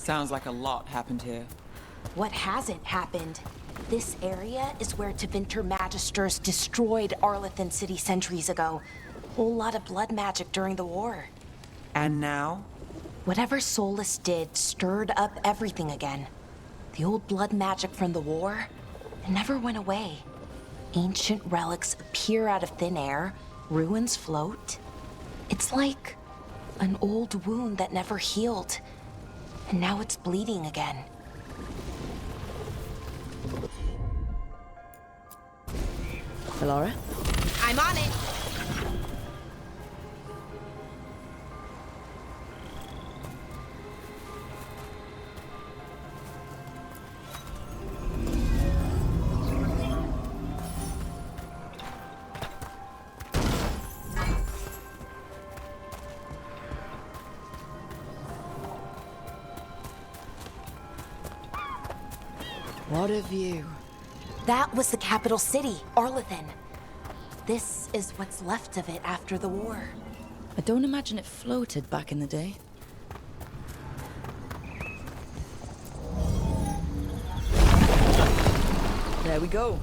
Sounds like a lot happened here. What hasn't happened? This area is where Tevinter Magisters destroyed Arlathan City centuries ago. Whole lot of blood magic during the war. And now? Whatever Solus did stirred up everything again. The old blood magic from the war, it never went away. Ancient relics appear out of thin air, ruins float. It's like an old wound that never healed, and now it's bleeding again. Laura? I'm on it! What a view. That was the capital city, Arlathan. This is what's left of it after the war. I don't imagine it floated back in the day. There we go.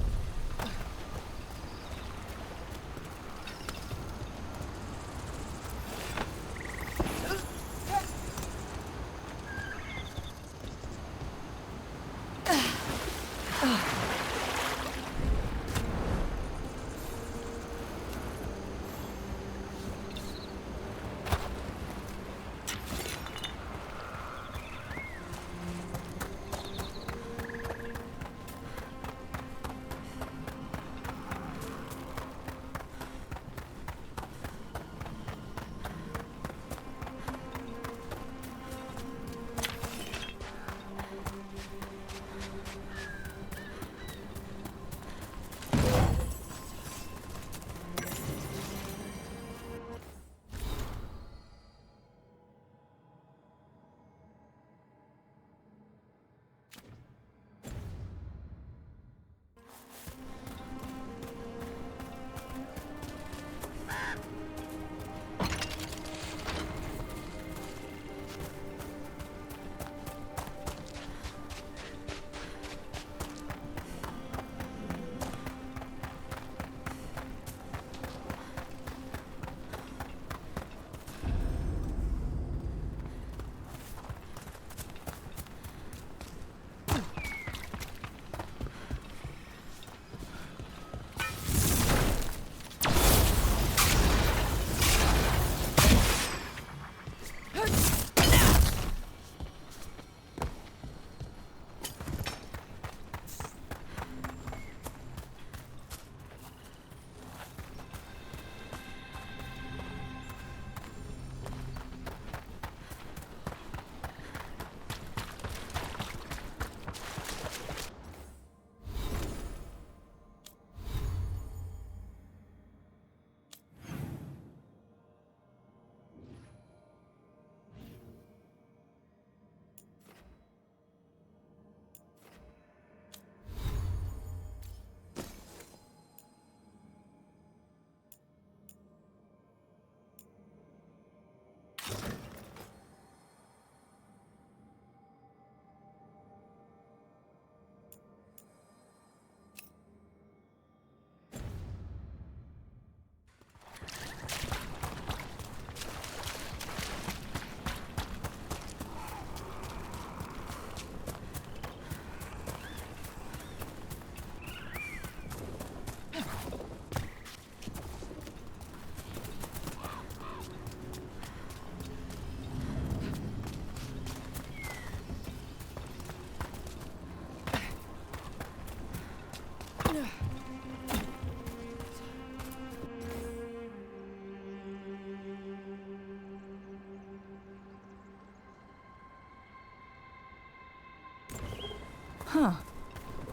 Huh.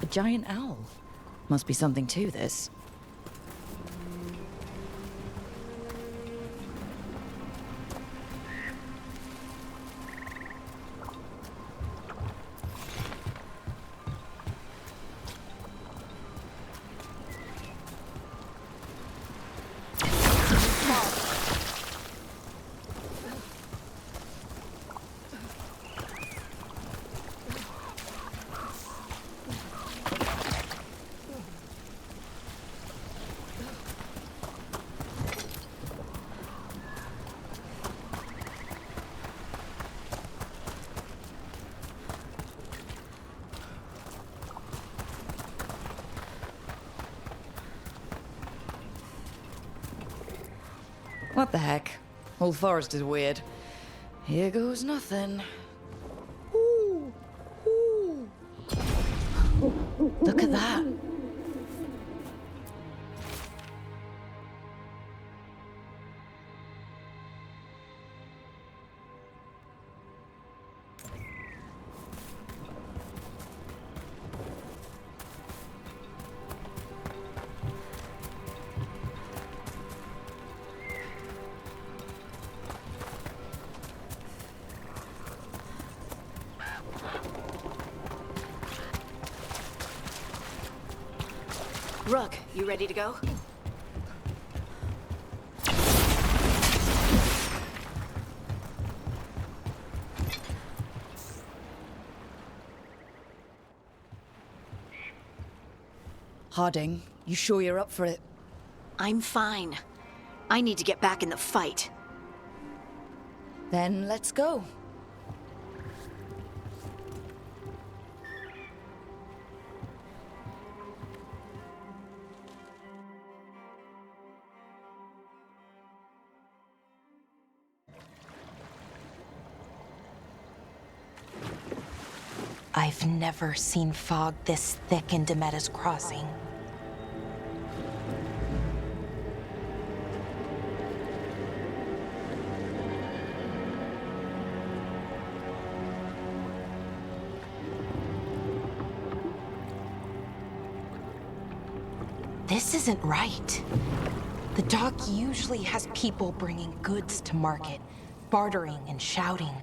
A giant owl. Must be something to this. What the heck? Whole forest is weird. Here goes nothing. Ooh. Ooh. Look at that. Rook, you ready to go? Harding, you sure you're up for it? I'm fine. I need to get back in the fight. Then let's go. I've never seen fog this thick in Demetta's Crossing. This isn't right. The dock usually has people bringing goods to market, bartering and shouting.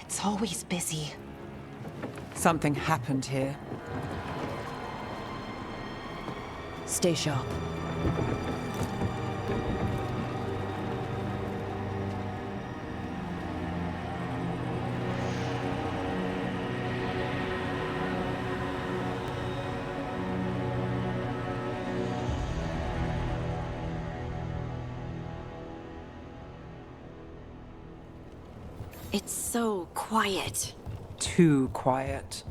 It's always busy. Something happened here. Stay sharp. It's so quiet. Too quiet.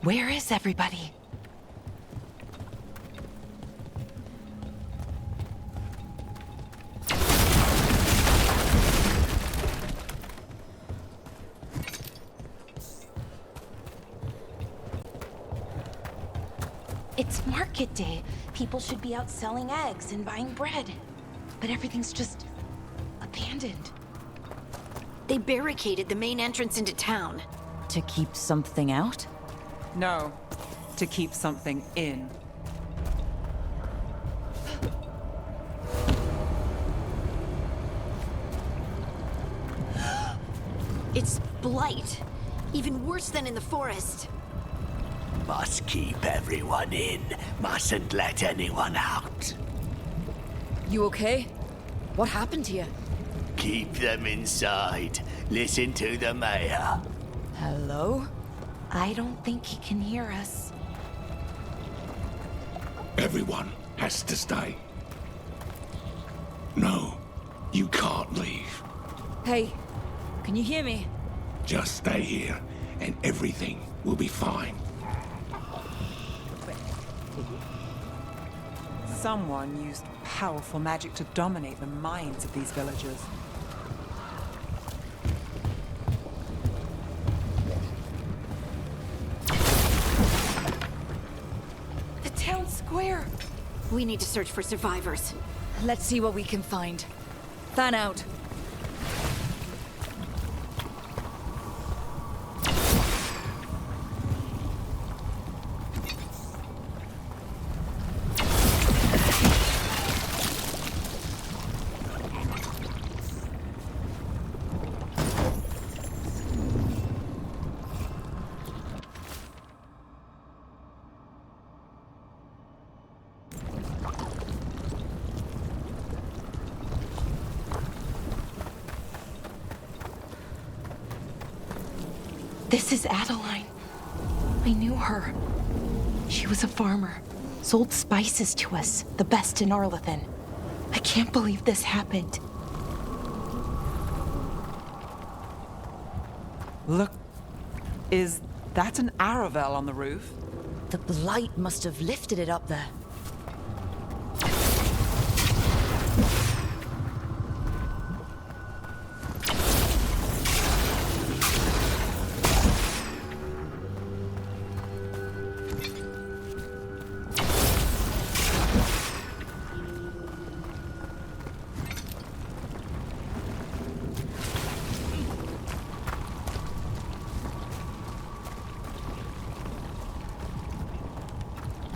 Where is everybody? It's market day. People should be out selling eggs and buying bread. But everything's just abandoned. They barricaded the main entrance into town. To keep something out? No, to keep something in. It's blight. Even worse than in the forest. Must keep everyone in. Mustn't let anyone out. You okay? What happened to you? Keep them inside. Listen to the mayor. Hello? I don't think he can hear us. Everyone has to stay. No, you can't leave. Hey, can you hear me? Just stay here, and everything will be fine. Someone used powerful magic to dominate the minds of these villagers. The town square! We need to search for survivors. Let's see what we can find. Fan out. This is Adeline. I knew her. She was a farmer, sold spices to us, the best in Arlathan. I can't believe this happened. Look, is that an Aravel on the roof? The blight must have lifted it up there.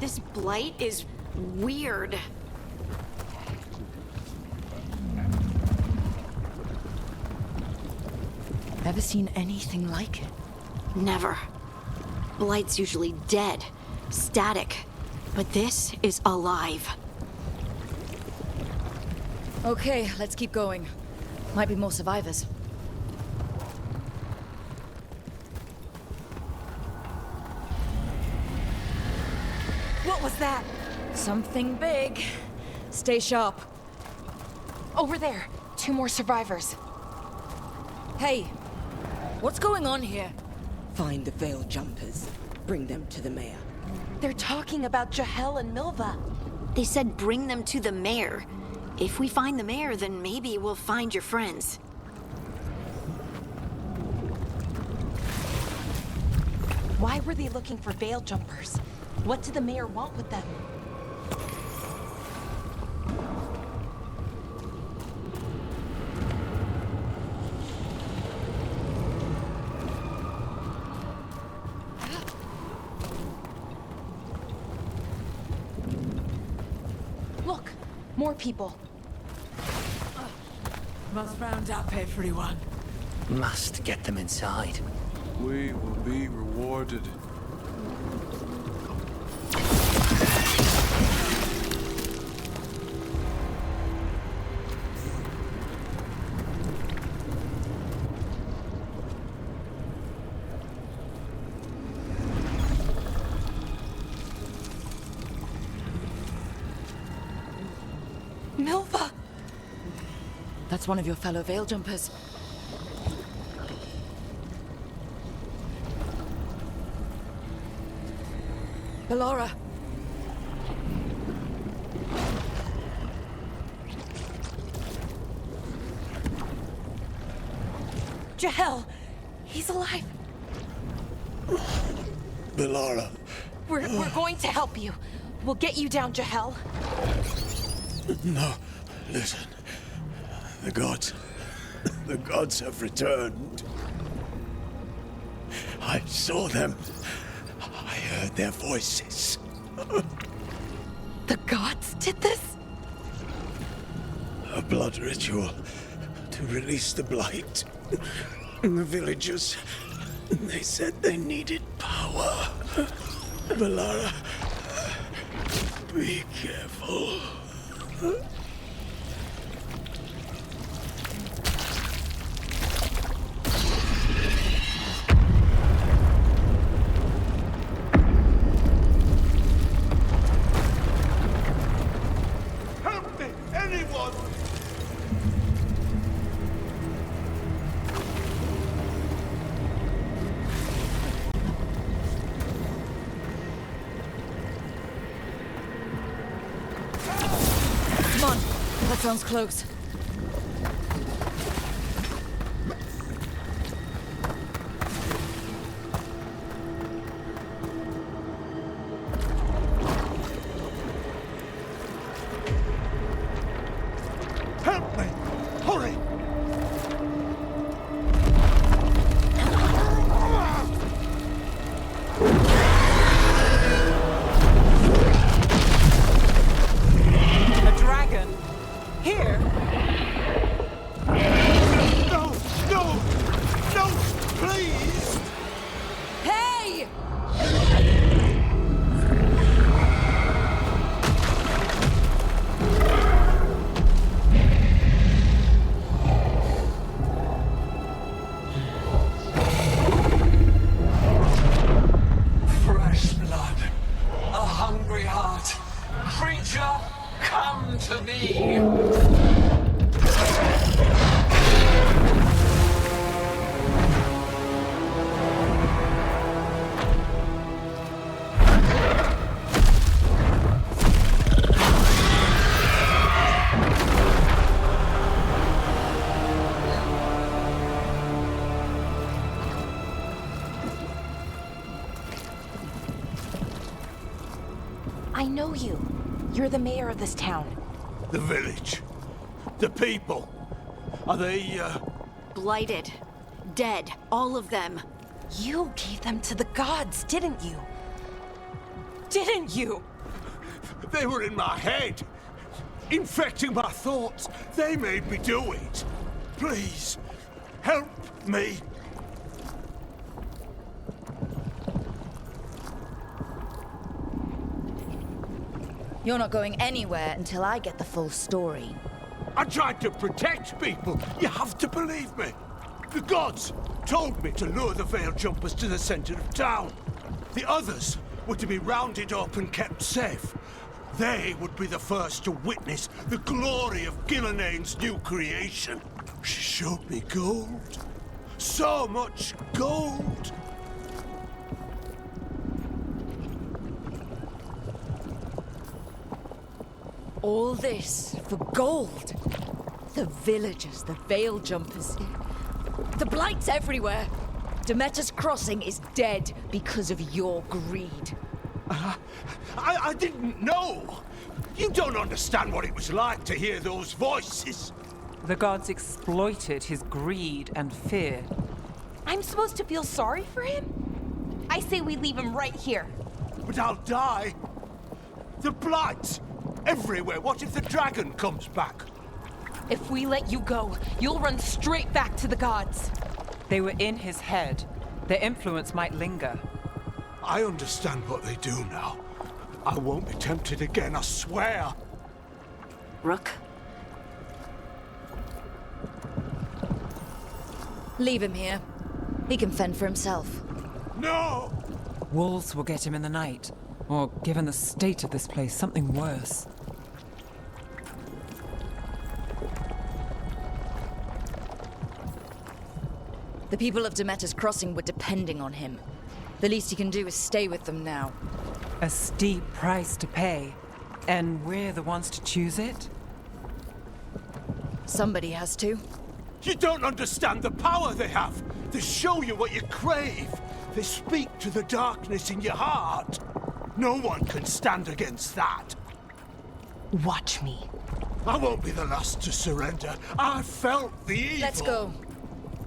This blight is weird. Ever seen anything like it? Never. Blight's usually dead, static. But this is alive. Okay, let's keep going. Might be more survivors. What was that? Something big. Stay sharp. Over there. 2 more survivors. Hey, what's going on here? Find the veil jumpers. Bring them to the mayor. They're talking about Jahel and Milva. They said bring them to the mayor. If we find the mayor, then maybe we'll find your friends. Why were they looking for veil jumpers? What did the mayor want with them? Look, more people. Must round up everyone. Must get them inside. We will be rewarded. Milva! That's one of your fellow veil jumpers. Ballora. Jahel! He's alive! Bellara, We're going to help you. We'll get you down, Jahel. no, listen. The gods have returned. I saw them. I heard their voices. The gods did this? A blood ritual to release the blight. The villagers, they said they needed power. Bellara, be careful. Help me! Anyone! Come on, that sounds close. Help me! Hurry! A dragon? Here? No! No! No! Please! Hey! Fresh blood, a hungry heart. Creature, come to me. I know you. You're the mayor of this town. The village. The people. Are they, Blighted. Dead. All of them. You gave them to the gods, didn't you? Didn't you? They were in my head, infecting my thoughts. They made me do it. Please, help me. You're not going anywhere until I get the full story. I tried to protect people. You have to believe me. The gods told me to lure the Veil Jumpers to the center of town. The others were to be rounded up and kept safe. They would be the first to witness the glory of Gillenane's new creation. She showed me gold. So much gold. All this for gold. The villagers, the Veil Jumpers. The Blight's everywhere. Demeter's Crossing is dead because of your greed. I didn't know. You don't understand what it was like to hear those voices. The gods exploited his greed and fear. I'm supposed to feel sorry for him? I say we leave him right here. But I'll die. The Blight. Everywhere. What if the dragon comes back? If we let you go, you'll run straight back to the gods. They were in his head. Their influence might linger. I understand what they do now. I won't be tempted again, I swear. Rook? Leave him here. He can fend for himself. No! Wolves will get him in the night. Or, given the state of this place, something worse. The people of Demeter's Crossing were depending on him. The least he can do is stay with them now. A steep price to pay. And we're the ones to choose it? Somebody has to. You don't understand the power they have. They show you what you crave. They speak to the darkness in your heart. No one can stand against that. Watch me. I won't be the last to surrender. I felt the evil. Let's go.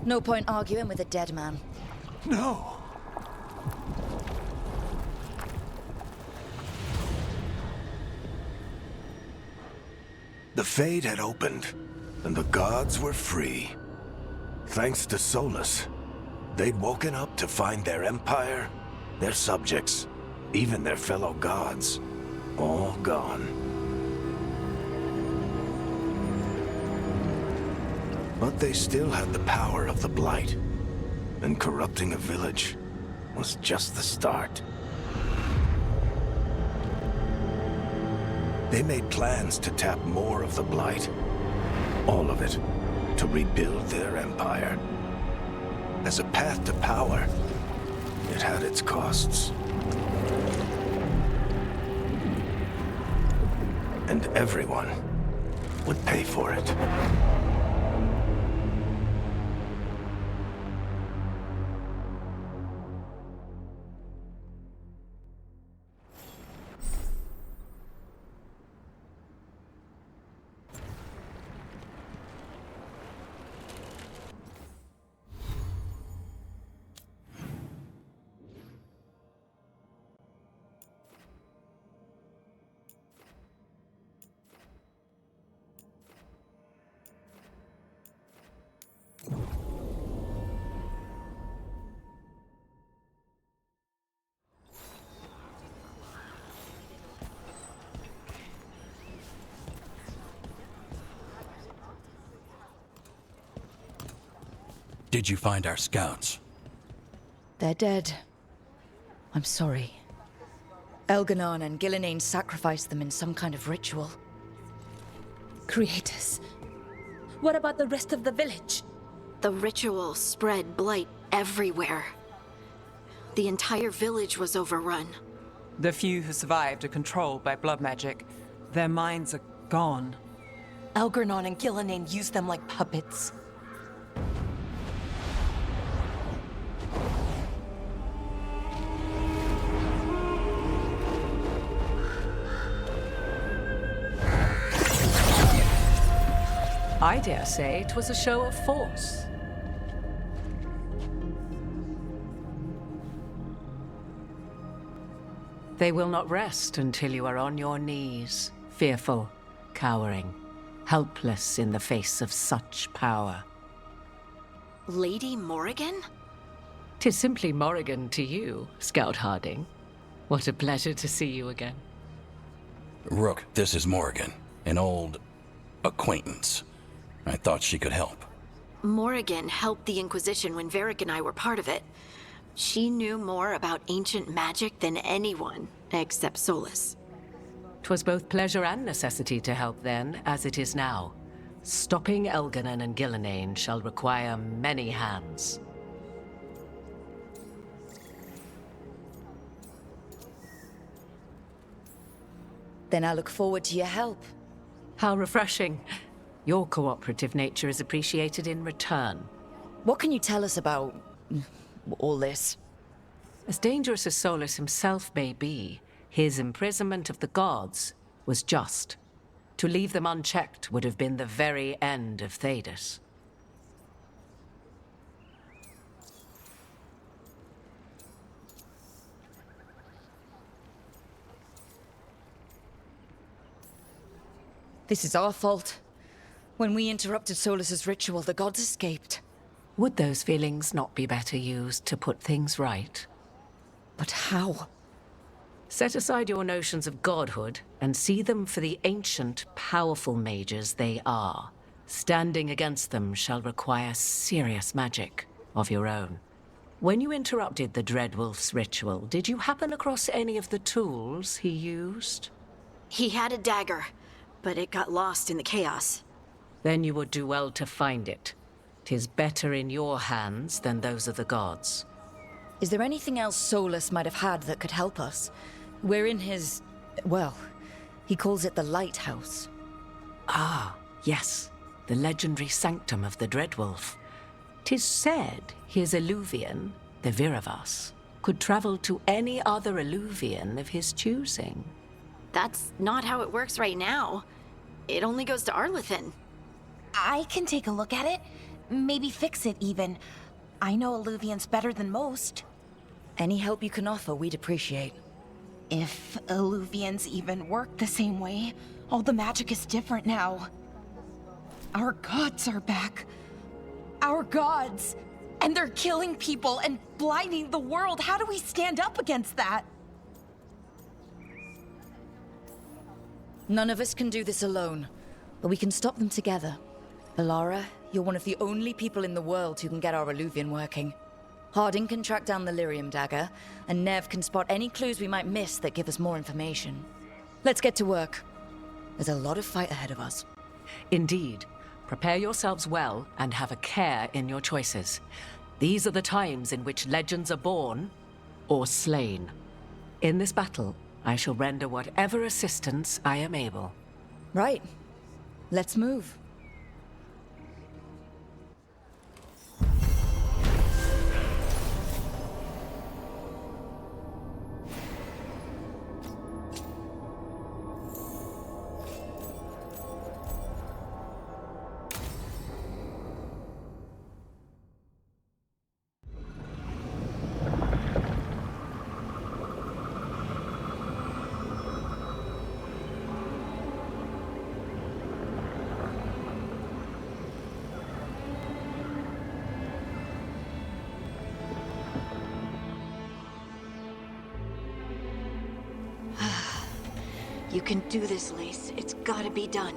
No point arguing with a dead man. No. The Fade had opened, and the gods were free. Thanks to Solus, they'd woken up to find their empire, their subjects, even their fellow gods, all gone. But they still had the power of the Blight, and corrupting a village was just the start. They made plans to tap more of the Blight, all of it, to rebuild their empire. As a path to power, it had its costs. And everyone would pay for it. Did you find our scouts? They're dead. I'm sorry. Elganon and Gillenane sacrificed them in some kind of ritual. Creators. What about the rest of the village? The ritual spread blight everywhere. The entire village was overrun. The few who survived are controlled by blood magic. Their minds are gone. Elgarnon and Gillenane used them like puppets. I dare say it was a show of force. They will not rest until you are on your knees, fearful, cowering, helpless in the face of such power. Lady Morrigan? 'Tis simply Morrigan to you, Scout Harding. What a pleasure to see you again. Rook, this is Morrigan, an old acquaintance. I thought she could help. Morrigan helped the Inquisition when Varric and I were part of it. She knew more about ancient magic than anyone, except Solus. 'Twas both pleasure and necessity to help then, as it is now. Stopping Elganon and Gillenane shall require many hands. Then I look forward to your help. How refreshing. Your cooperative nature is appreciated in return. What can you tell us about all this? As dangerous as Solus himself may be, his imprisonment of the gods was just. To leave them unchecked would have been the very end of Thedas. This is our fault. When we interrupted Solus's ritual, the gods escaped. Would those feelings not be better used to put things right? But how? Set aside your notions of godhood and see them for the ancient, powerful mages they are. Standing against them shall require serious magic of your own. When you interrupted the Dreadwolf's ritual, did you happen across any of the tools he used? He had a dagger, but it got lost in the chaos. Then you would do well to find it. 'Tis better in your hands than those of the gods. Is there anything else Solus might have had that could help us? We're in his... well, he calls it the Lighthouse. Ah, yes. The legendary sanctum of the Dreadwolf. 'Tis said his Illuvian, the Viravas, could travel to any other Illuvian of his choosing. That's not how it works right now. It only goes to Arlethan. I can take a look at it. Maybe fix it, even. I know Illuvians better than most. Any help you can offer, we'd appreciate. If Illuvians even work the same way, all the magic is different now. Our gods are back. Our gods! And they're killing people and blinding the world. How do we stand up against that? None of us can do this alone, but we can stop them together. Alara, you're one of the only people in the world who can get our Illuvian working. Harding can track down the Lyrium dagger, and Nev can spot any clues we might miss that give us more information. Let's get to work. There's a lot of fight ahead of us. Indeed. Prepare yourselves well and have a care in your choices. These are the times in which legends are born or slain. In this battle, I shall render whatever assistance I am able. Right. Let's move. You can do this, Lace. It's gotta be done.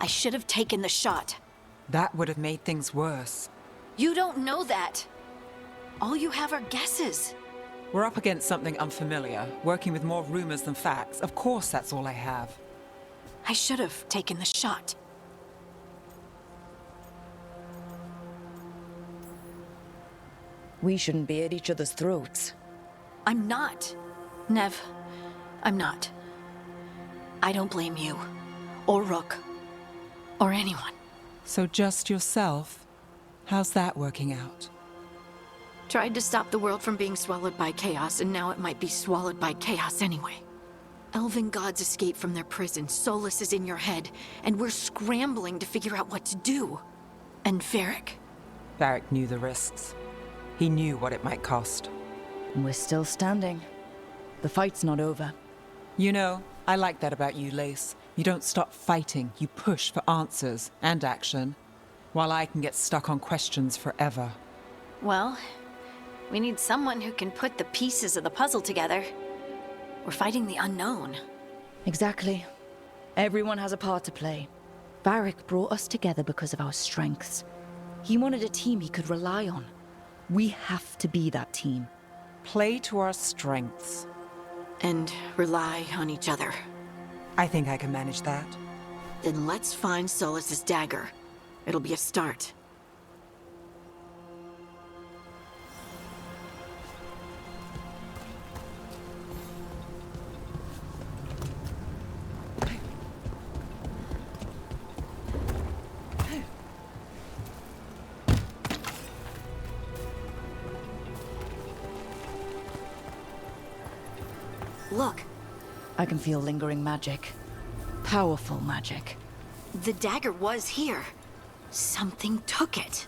I should have taken the shot. That would have made things worse. You don't know that. All you have are guesses. We're up against something unfamiliar, working with more rumors than facts. Of course, that's all I have. I should have taken the shot. We shouldn't be at each other's throats. I'm not. Nev, I'm not. I don't blame you, or Rook, or anyone. So just yourself? How's that working out? Tried to stop the world from being swallowed by chaos, and now it might be swallowed by chaos anyway. Elven gods escape from their prison, Solus is in your head, and we're scrambling to figure out what to do. And Varric. Varric knew the risks. He knew what it might cost. We're still standing. The fight's not over. You know, I like that about you, Lace. You don't stop fighting, you push for answers and action, while I can get stuck on questions forever. Well, we need someone who can put the pieces of the puzzle together. We're fighting the unknown. Exactly. Everyone has a part to play. Varric brought us together because of our strengths. He wanted a team he could rely on. We have to be that team. Play to our strengths. And rely on each other. I think I can manage that. Then let's find Solus's dagger. It'll be a start. Look. I can feel lingering magic. Powerful magic. The dagger was here. Something took it.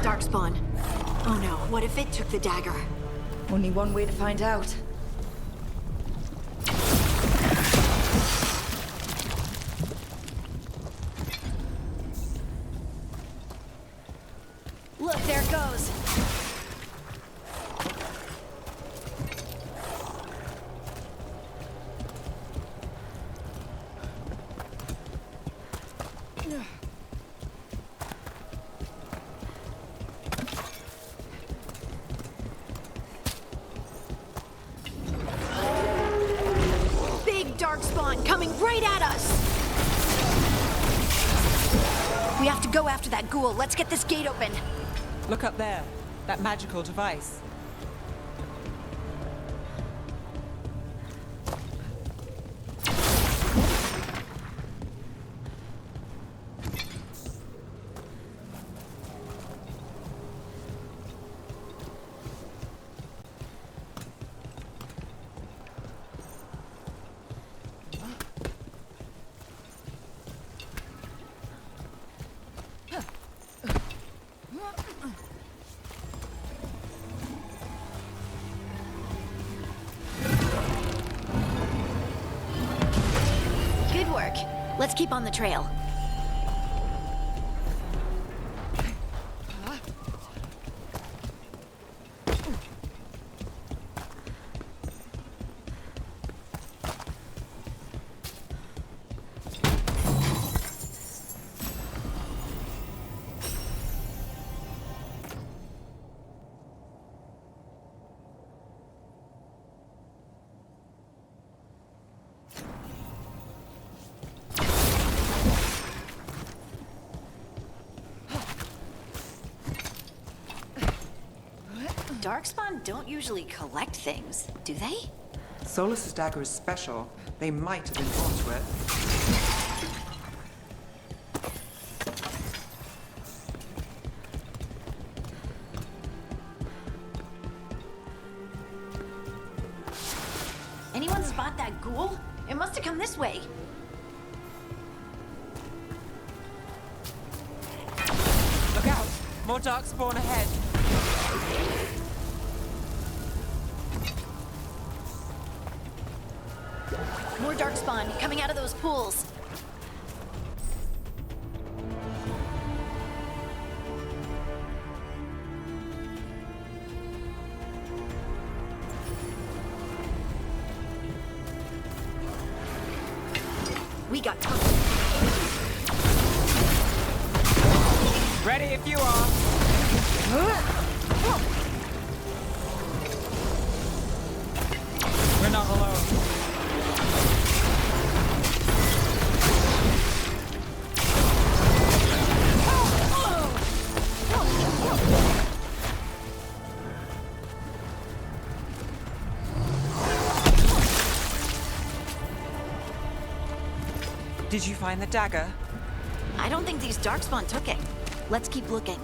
Darkspawn. Oh no, what if it took the dagger? Only one way to find out. Look, there it goes. Big darkspawn coming right at us. We have to go after that ghoul. Let's get this gate open. Look up there. That magical device. Good work. Let's keep on the trail. Darkspawn don't usually collect things, do they? Solus's dagger is special. They might have been drawn to it. Anyone spot that ghoul? It must have come this way. Look out! More darkspawn ahead. More darkspawn coming out of those pools. We got company. Ready if you are. We're not alone. Did you find the dagger? I don't think these Darkspawn took it. Let's keep looking.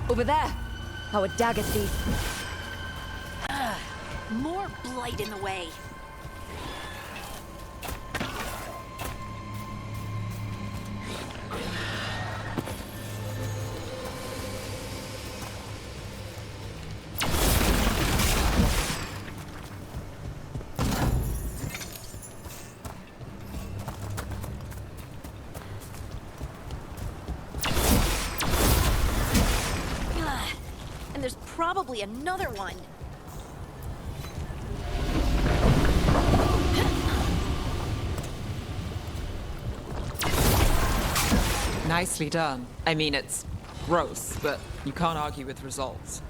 Over there! Our dagger thief. More blight in the way. And there's probably another one. Nicely done. I mean, it's gross, but you can't argue with results.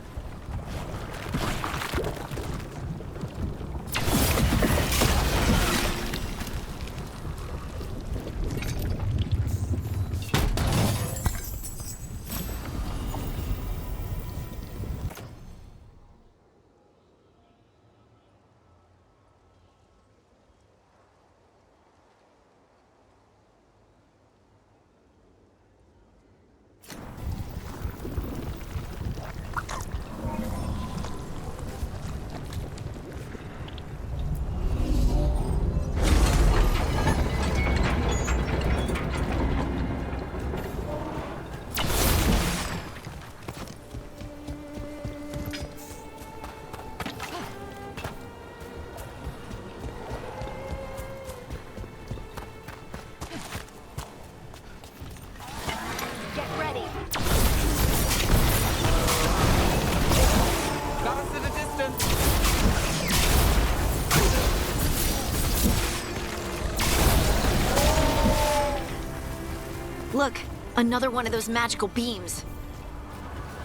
Look, another one of those magical beams.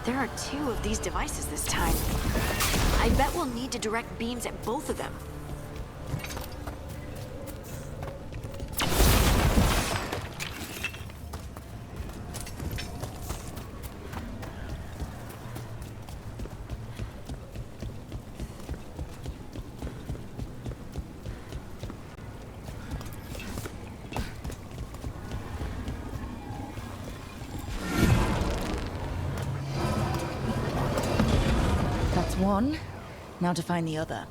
There are 2 of these devices this time. I bet we'll need to direct beams at both of them. One. Now to find the other.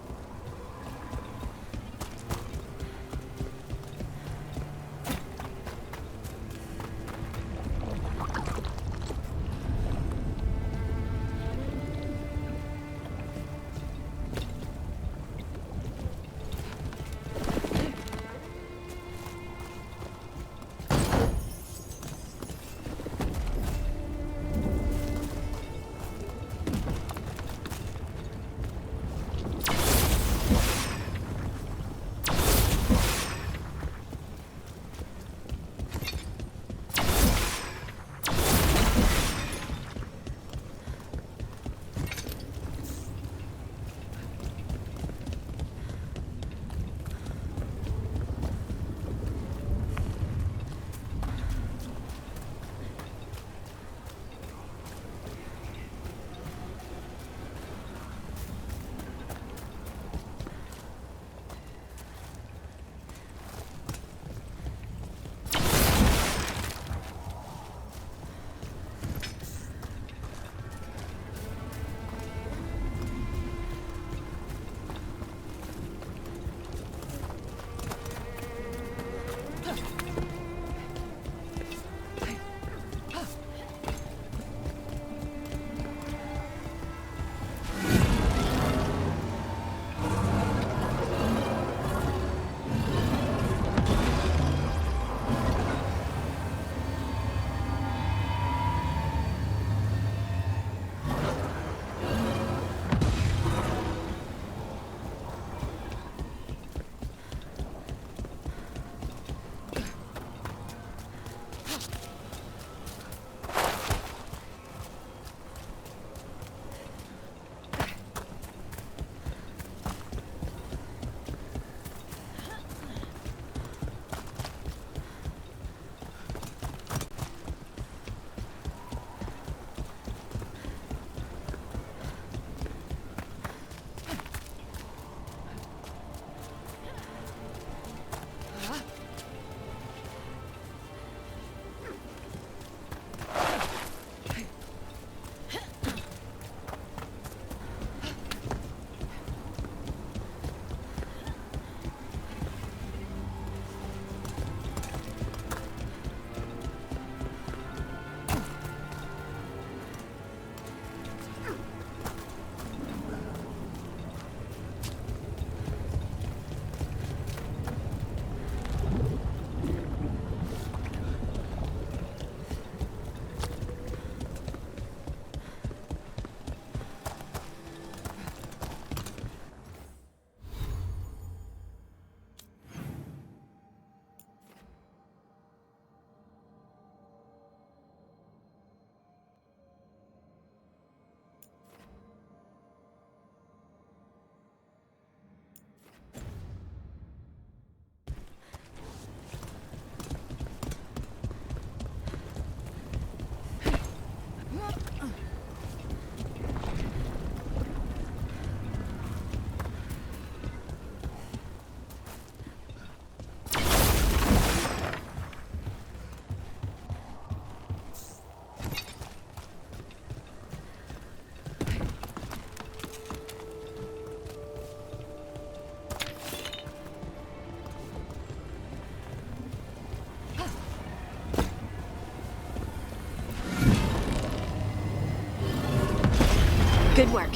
Good work.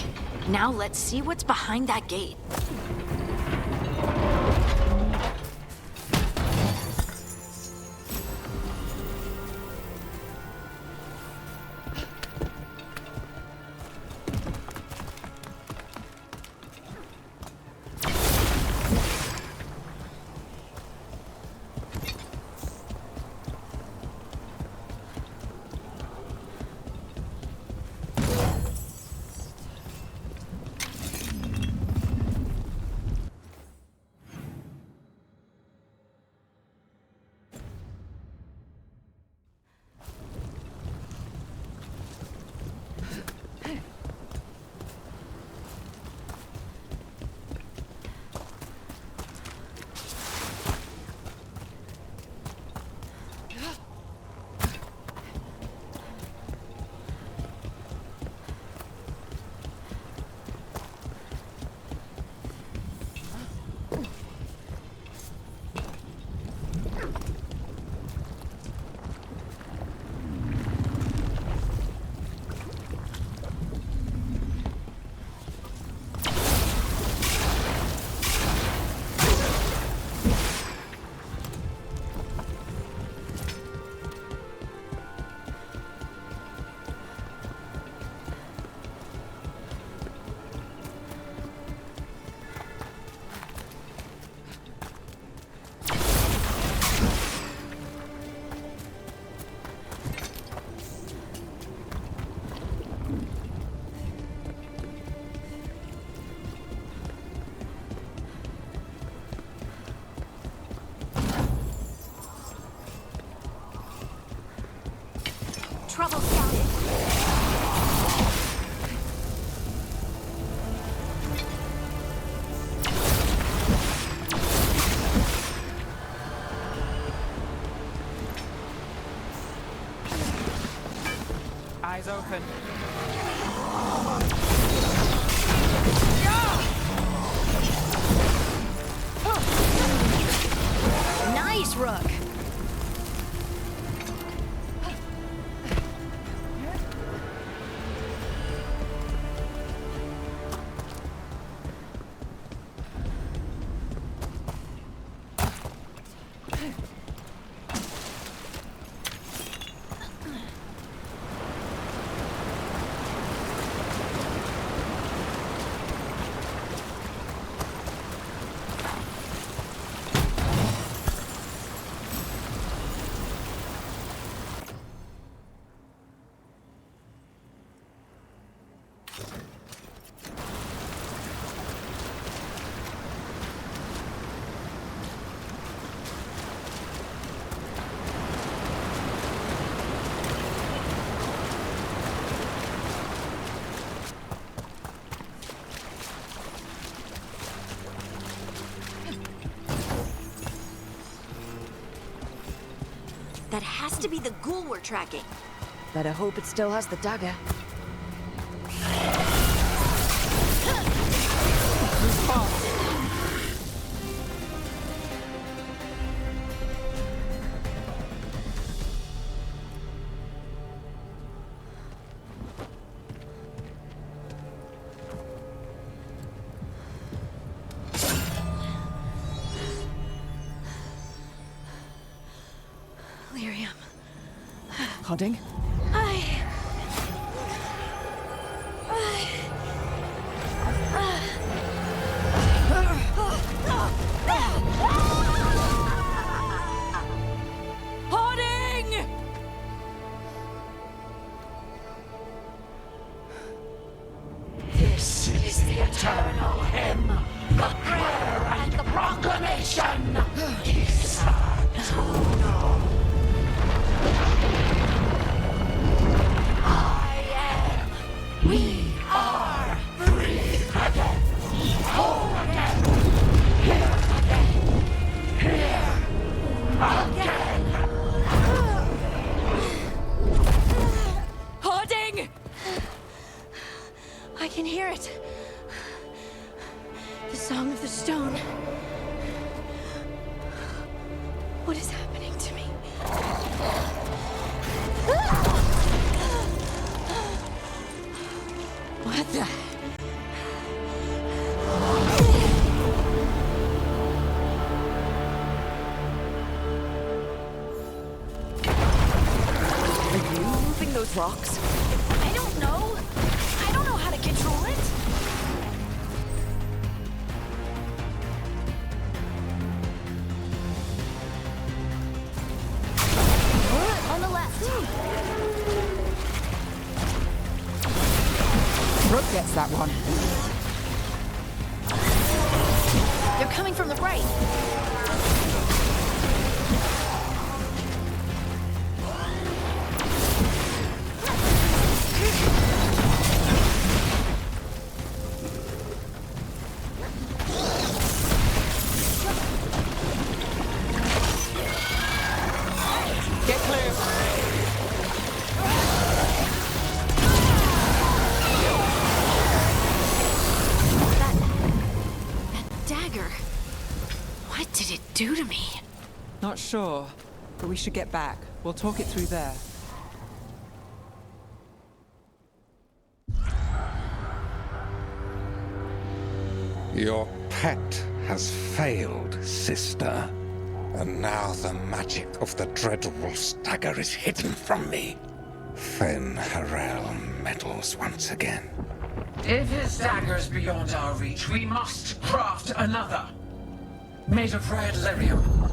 Now let's see what's behind that gate. Trouble scouted. Eyes open. Nice, Rook. That has to be the ghoul we're tracking. Better hope it still has the dagger. Lyrium. Hodding? Hoarding! This is the eternal hymn, the prayer and the proclamation. Isatuno. I am. We are free again. Whole again. Here again. Here again. Hoarding! I can hear it. The song of the stone. What is happening to me? What the rocks? I don't know. I don't know how to control it. On the left. Rook gets that one. They're coming from the right. Get clear. That dagger. What did it do to me? Not sure, but we should get back. We'll talk it through there. Your pet has failed, sister. And now the magic of the Dreadwolf's dagger is hidden from me. Fen Harel meddles once again. If his dagger's beyond our reach, we must craft another. Made of red lyrium.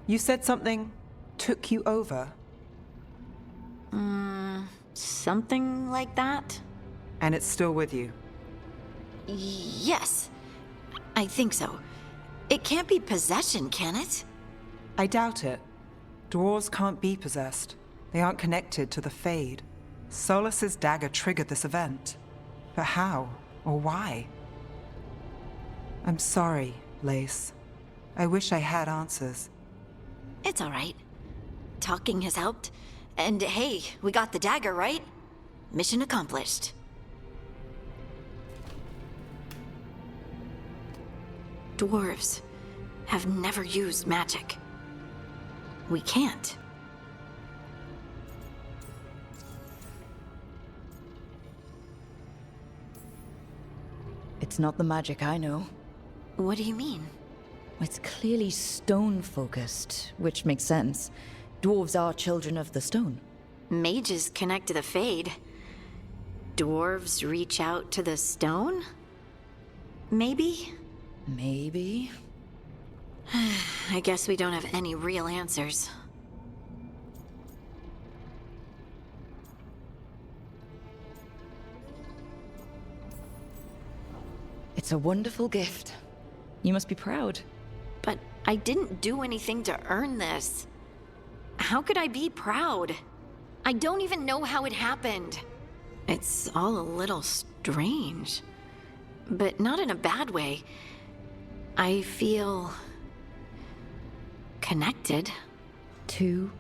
You said something took you over, Something like that? and it's still with you. Yes. I think so. It can't be possession, can it? I doubt it. Dwarves can't be possessed. They aren't connected to the Fade. Solus's dagger triggered this event. But how? Or why? I'm sorry, Lace. I wish I had answers. It's all right. Talking has helped. And hey, we got the dagger, right? Mission accomplished. Dwarves have never used magic. We can't. It's not the magic I know. What do you mean? It's clearly stone-focused, which makes sense. Dwarves are children of the stone. Mages connect to the Fade. Dwarves reach out to the stone? Maybe? Maybe. I guess we don't have any real answers. It's a wonderful gift. You must be proud. But I didn't do anything to earn this. How could I be proud? I don't even know how it happened. It's all a little strange. But not in a bad way. I feel... connected. To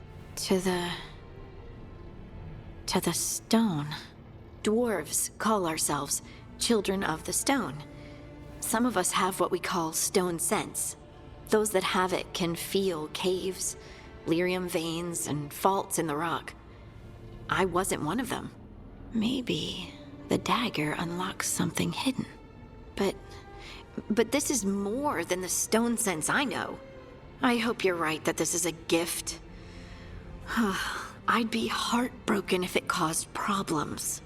the stone. Dwarves call ourselves children of the stone. Some of us have what we call stone sense. Those that have it can feel caves, lyrium veins, and faults in the rock. I wasn't one of them. Maybe the dagger unlocks something hidden. But this is more than the stone sense I know. I hope you're right that this is a gift. I'd be heartbroken if it caused problems.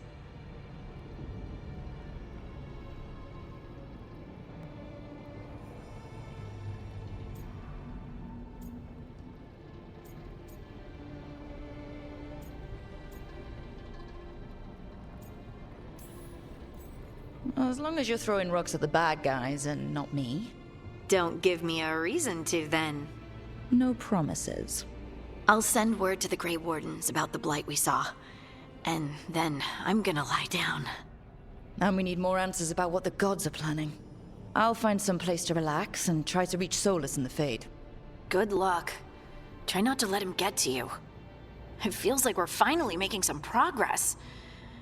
As long as you're throwing rocks at the bad guys and not me. Don't give me a reason to, then. No promises. I'll send word to the Grey Wardens about the blight we saw. And then I'm gonna lie down. And we need more answers about what the gods are planning. I'll find some place to relax and try to reach Solus in the Fade. Good luck. Try not to let him get to you. It feels like we're finally making some progress.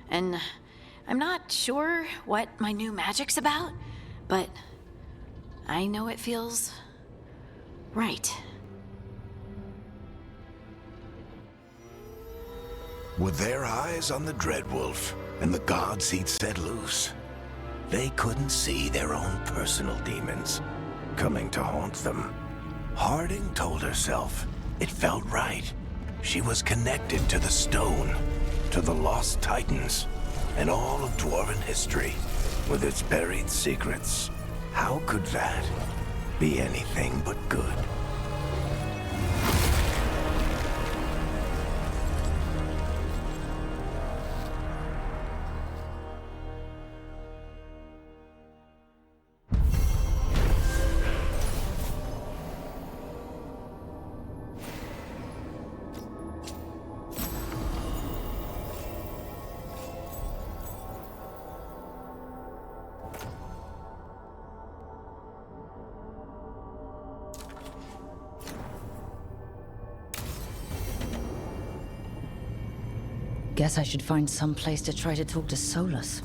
And I'm not sure what my new magic's about, but I know it feels right. With their eyes on the Dreadwolf and the gods he'd set loose, they couldn't see their own personal demons coming to haunt them. Harding told herself it felt right. She was connected to the stone, to the lost titans, and all of Dwarven history with its buried secrets. How could that be anything but good? Guess I should find some place to try to talk to Solus.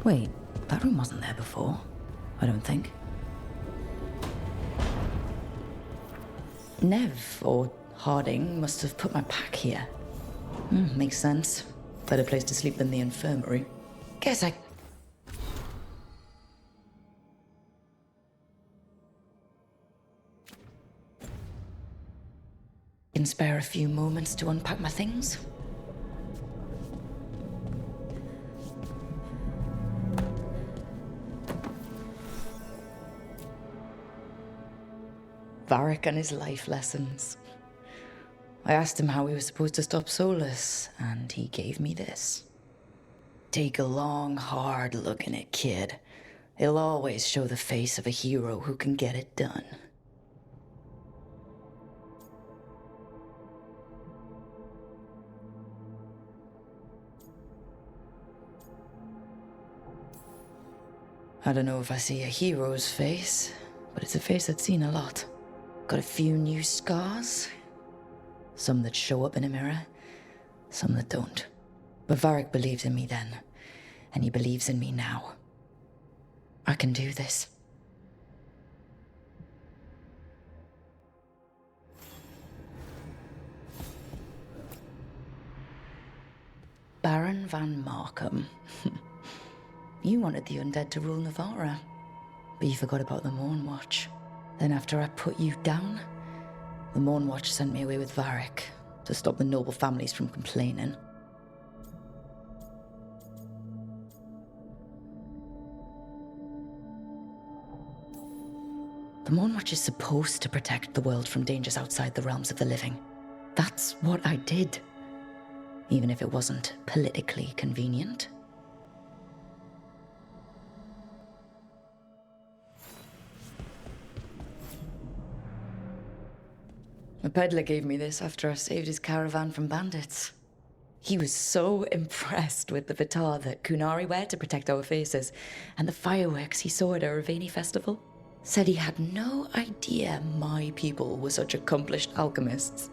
Wait, that room wasn't there before. I don't think. Nev, or Harding, must have put my pack here. Makes sense. Better place to sleep than the infirmary. Guess I... can spare a few moments to unpack my things. Varric and his life lessons. I asked him how we were supposed to stop Solus, and he gave me this. Take a long, hard look in it, kid. It'll always show the face of a hero who can get it done. I don't know if I see a hero's face, but it's a face I've seen a lot. Got a few new scars. Some that show up in a mirror, some that don't. But Varric believed in me then, and he believes in me now. I can do this. Baron van Markham. You wanted the undead to rule Navarra, but you forgot about the Mournwatch. Then after I put you down, the Mournwatch sent me away with Varric to stop the noble families from complaining. The Mournwatch is supposed to protect the world from dangers outside the realms of the living. That's what I did, even if it wasn't politically convenient. The peddler gave me this after I saved his caravan from bandits. He was so impressed with the vitar that Kunari wear to protect our faces, and the fireworks he saw at our Ravani festival. Said he had no idea my people were such accomplished alchemists.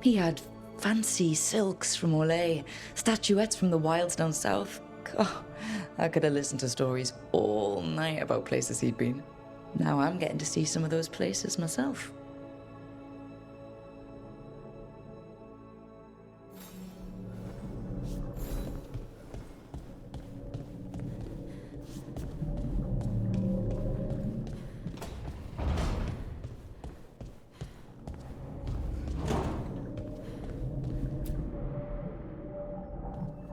He had fancy silks from Olay, statuettes from the wilds down south. Oh, I could have listened to stories all night about places he'd been. Now I'm getting to see some of those places myself.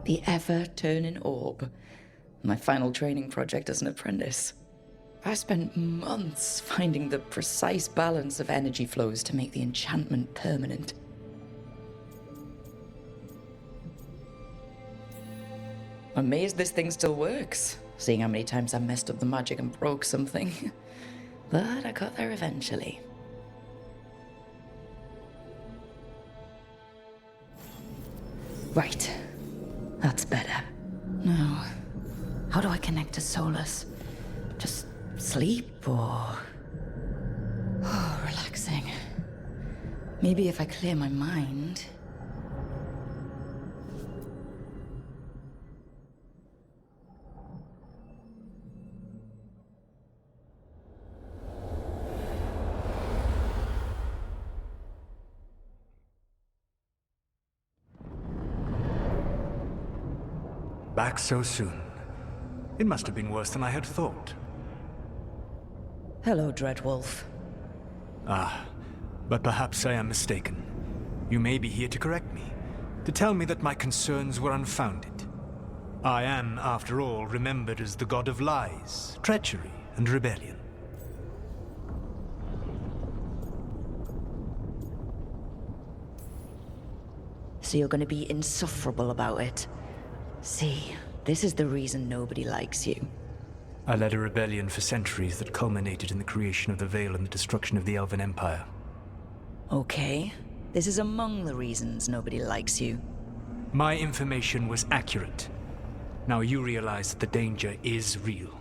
The ever-turning orb. My final training project as an apprentice. I spent months finding the precise balance of energy flows to make the enchantment permanent. I'm amazed this thing still works, seeing how many times I messed up the magic and broke something. But I got there eventually. Right. That's better. Now, how do I connect to Solus? Just sleep or... Oh, relaxing. Maybe if I clear my mind... Back so soon. It must have been worse than I had thought. Hello, Dreadwolf. Ah, but perhaps I am mistaken. You may be here to correct me, to tell me that my concerns were unfounded. I am, after all, remembered as the god of lies, treachery, and rebellion. So you're going to be insufferable about it. See, this is the reason nobody likes you. I led a rebellion for centuries that culminated in the creation of the Veil and the destruction of the Elven Empire. Okay, this is among the reasons nobody likes you. My information was accurate. Now you realize that the danger is real.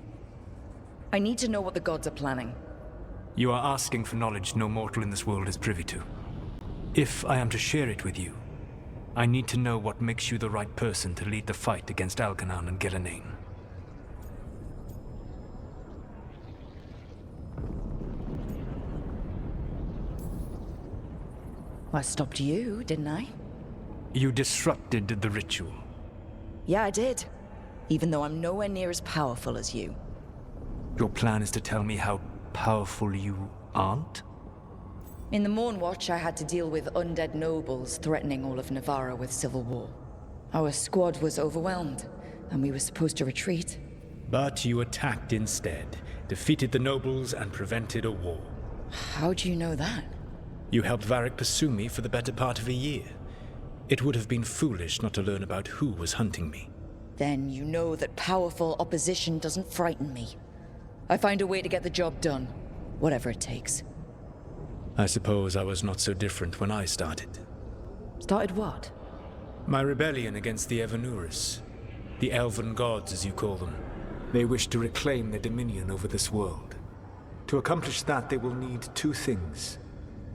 I need to know what the gods are planning. You are asking for knowledge no mortal in this world is privy to. If I am to share it with you, I need to know what makes you the right person to lead the fight against Algernon and Gillenane. I stopped you, didn't I? You disrupted the ritual. Yeah, I did. Even though I'm nowhere near as powerful as you. Your plan is to tell me how powerful you aren't? In the Mornwatch, I had to deal with undead nobles threatening all of Navarra with civil war. Our squad was overwhelmed, and we were supposed to retreat. But you attacked instead, defeated the nobles, and prevented a war. How do you know that? You helped Varric pursue me for the better part of a year. It would have been foolish not to learn about who was hunting me. Then you know that powerful opposition doesn't frighten me. I find a way to get the job done, whatever it takes. I suppose I was not so different when I started. Started what? My rebellion against the Evanuris. The Elven Gods, as you call them. They wish to reclaim their dominion over this world. To accomplish that, they will need two things.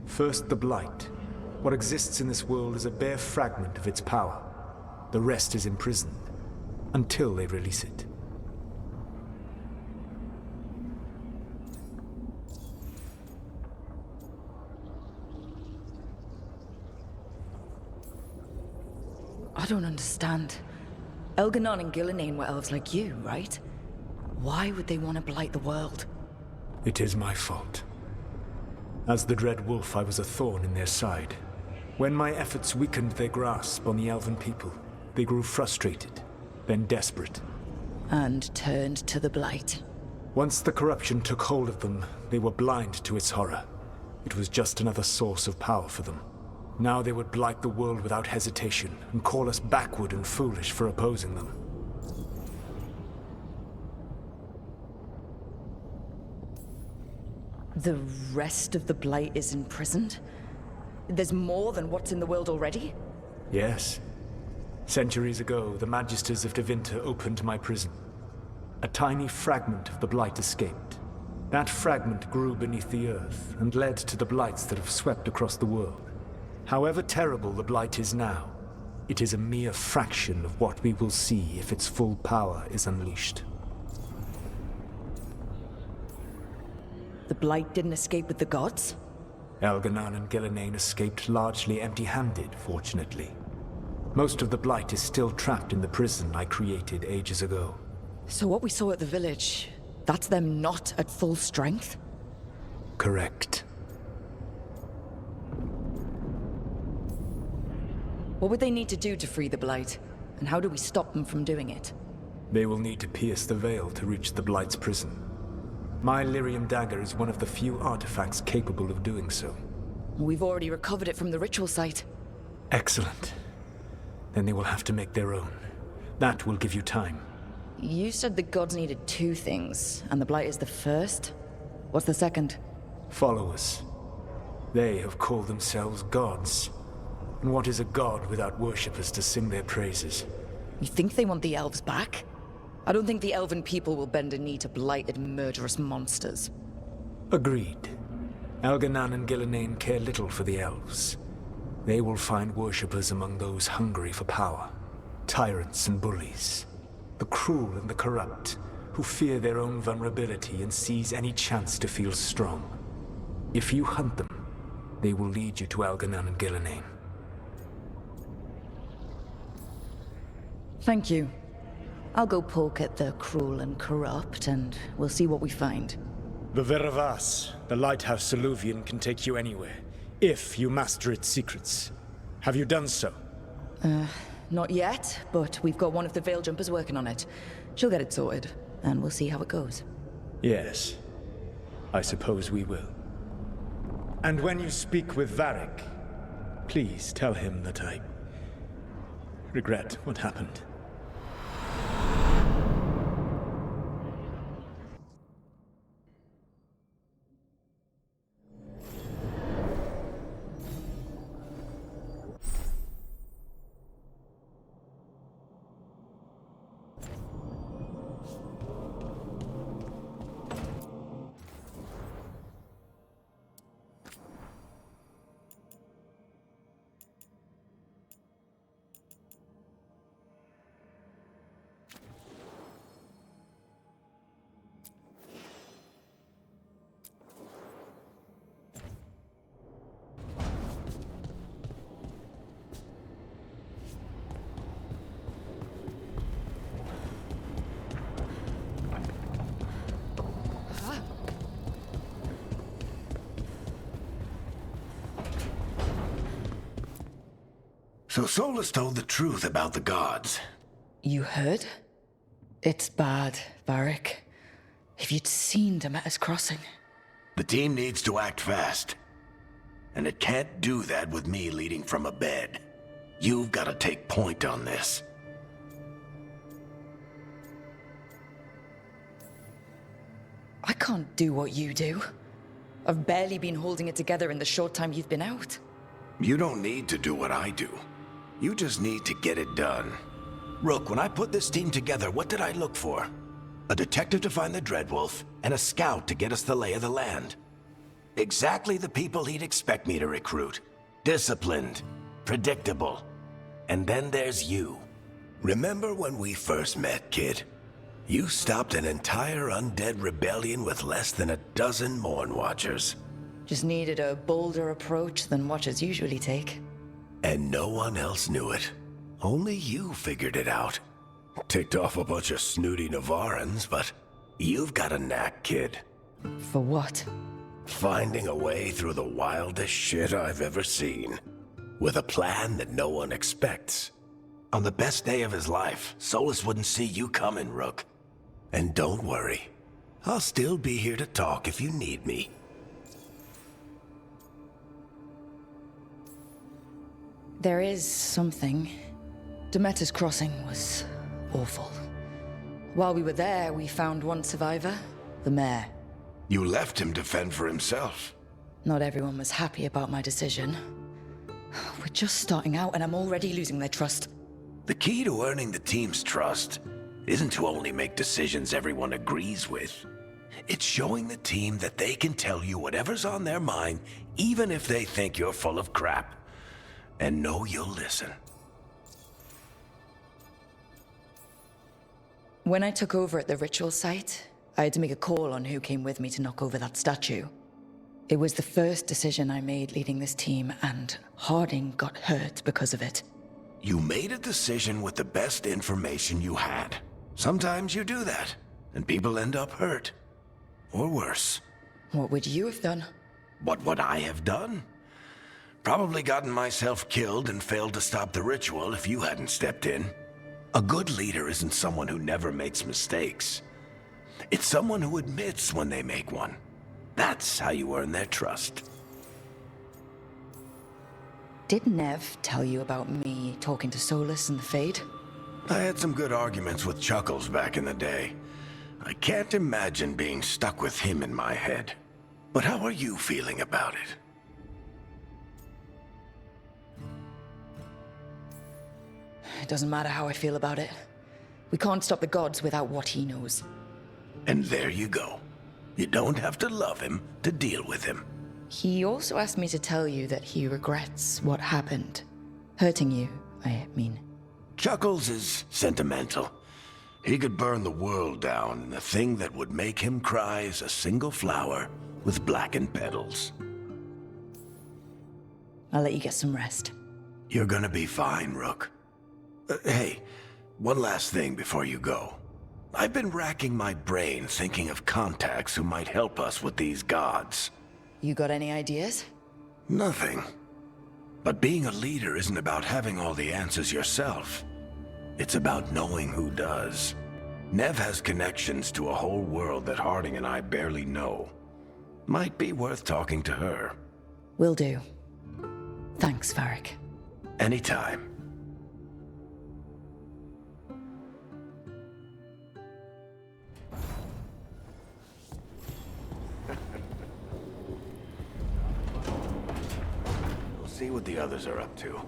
First, the Blight. What exists in this world is a bare fragment of its power. The rest is imprisoned, until they release it. I don't understand. Elganon and Gillenane were elves like you, right? Why would they want to blight the world? It is my fault. As the Dread Wolf, I was a thorn in their side. When my efforts weakened their grasp on the Elven people, they grew frustrated, then desperate. And turned to the Blight. Once the corruption took hold of them, they were blind to its horror. It was just another source of power for them. Now they would blight the world without hesitation, and call us backward and foolish for opposing them. The rest of the Blight is imprisoned? There's more than what's in the world already? Yes. Centuries ago, the Magisters of Tevinter opened my prison. A tiny fragment of the Blight escaped. That fragment grew beneath the earth, and led to the Blights that have swept across the world. However terrible the Blight is now, it is a mere fraction of what we will see if its full power is unleashed. The Blight didn't escape with the gods? Elganon and Gillenane escaped largely empty-handed, fortunately. Most of the Blight is still trapped in the prison I created ages ago. So what we saw at the village, that's them not at full strength? Correct. What would they need to do to free the Blight? And how do we stop them from doing it? They will need to pierce the veil to reach the Blight's prison. My Lyrium dagger is one of the few artifacts capable of doing so. We've already recovered it from the ritual site. Excellent. Then they will have to make their own. That will give you time. You said the gods needed two things, and the Blight is the first? What's the second? Followers. They have called themselves gods. And what is a god without worshippers to sing their praises? You think they want the elves back? I don't think the elven people will bend a knee to blighted, murderous monsters. Agreed. Elganon and Gillenane care little for the elves. They will find worshippers among those hungry for power. Tyrants and bullies. The cruel and the corrupt, who fear their own vulnerability and seize any chance to feel strong. If you hunt them, they will lead you to Elganon and Gillenane. Thank you. I'll go poke at the cruel and corrupt, and we'll see what we find. The Veravas, the lighthouse Soluvian, can take you anywhere, if you master its secrets. Have you done so? Not yet, but we've got one of the Veil Jumpers working on it. She'll get it sorted, and we'll see how it goes. Yes. I suppose we will. And when you speak with Varric, please tell him that I regret what happened. So Solus told the truth about the gods. You heard? It's bad, Varric. If you'd seen Demeter's crossing. The team needs to act fast. And it can't do that with me leading from a bed. You've got to take point on this. I can't do what you do. I've barely been holding it together in the short time you've been out. You don't need to do what I do. You just need to get it done. Rook, when I put this team together, what did I look for? A detective to find the Dreadwolf, and a scout to get us the lay of the land. Exactly the people he'd expect me to recruit. Disciplined, predictable. And then there's you. Remember when we first met, kid? You stopped an entire undead rebellion with less than a dozen Morn Watchers. Just needed a bolder approach than Watchers usually take. And no one else knew it. Only you figured it out. Ticked off a bunch of snooty Navarans, but you've got a knack, kid. For what? Finding a way through the wildest shit I've ever seen. With a plan that no one expects. On the best day of his life, Solus wouldn't see you coming, Rook. And don't worry. I'll still be here to talk if you need me. There is something. Demeter's crossing was awful. While we were there, we found one survivor, the mayor. You left him to fend for himself. Not everyone was happy about my decision. We're just starting out and I'm already losing their trust. The key to earning the team's trust isn't to only make decisions everyone agrees with. It's showing the team that they can tell you whatever's on their mind, even if they think you're full of crap. And know you'll listen. When I took over at the ritual site, I had to make a call on who came with me to knock over that statue. It was the first decision I made leading this team, and Harding got hurt because of it. You made a decision with the best information you had. Sometimes you do that, and people end up hurt. Or worse. What would you have done? What would I have done? Probably gotten myself killed and failed to stop the ritual if you hadn't stepped in. A good leader isn't someone who never makes mistakes. It's someone who admits when they make one. That's how you earn their trust. Did Nev tell you about me talking to Solus and the Fade? I had some good arguments with Chuckles back in the day. I can't imagine being stuck with him in my head. But how are you feeling about it? It doesn't matter how I feel about it. We can't stop the gods without what he knows. And there you go. You don't have to love him to deal with him. He also asked me to tell you that he regrets what happened. Hurting you, I mean. Chuckles is sentimental. He could burn the world down, and the thing that would make him cry is a single flower with blackened petals. I'll let you get some rest. You're gonna be fine, Rook. Hey, one last thing before you go. I've been racking my brain thinking of contacts who might help us with these gods. You got any ideas? Nothing. But being a leader isn't about having all the answers yourself. It's about knowing who does. Nev has connections to a whole world that Harding and I barely know. Might be worth talking to her. Will do. Thanks, Varric. Anytime. We'll see what the others are up to.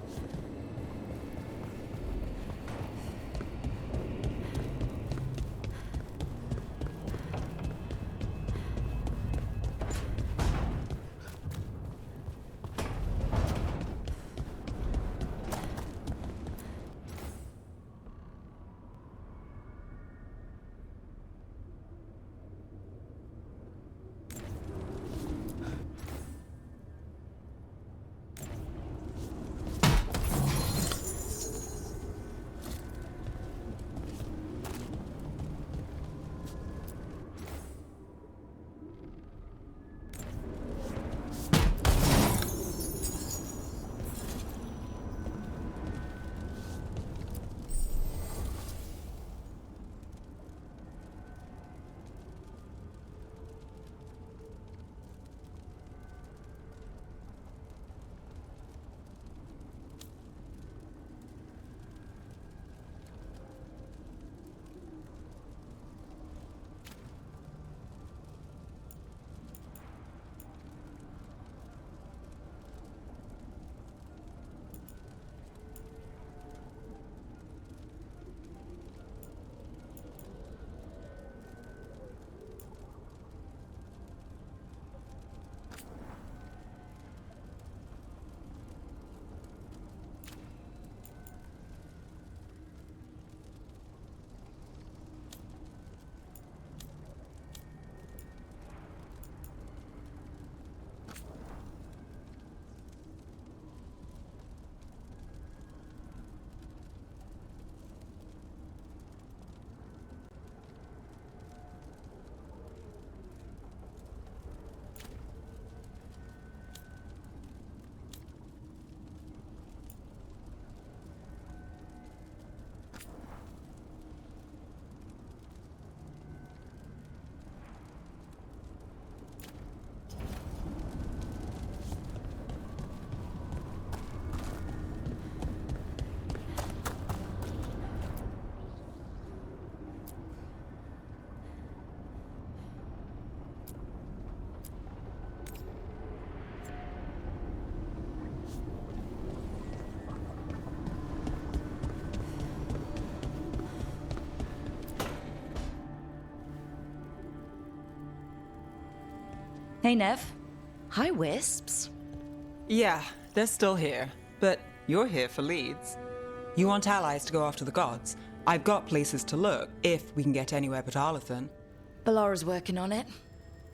Hey, Nev. Hi, Wisps. Yeah, they're still here, but you're here for leads. You want allies to go after the gods? I've got places to look, if we can get anywhere but Arlathan. Balara's working on it.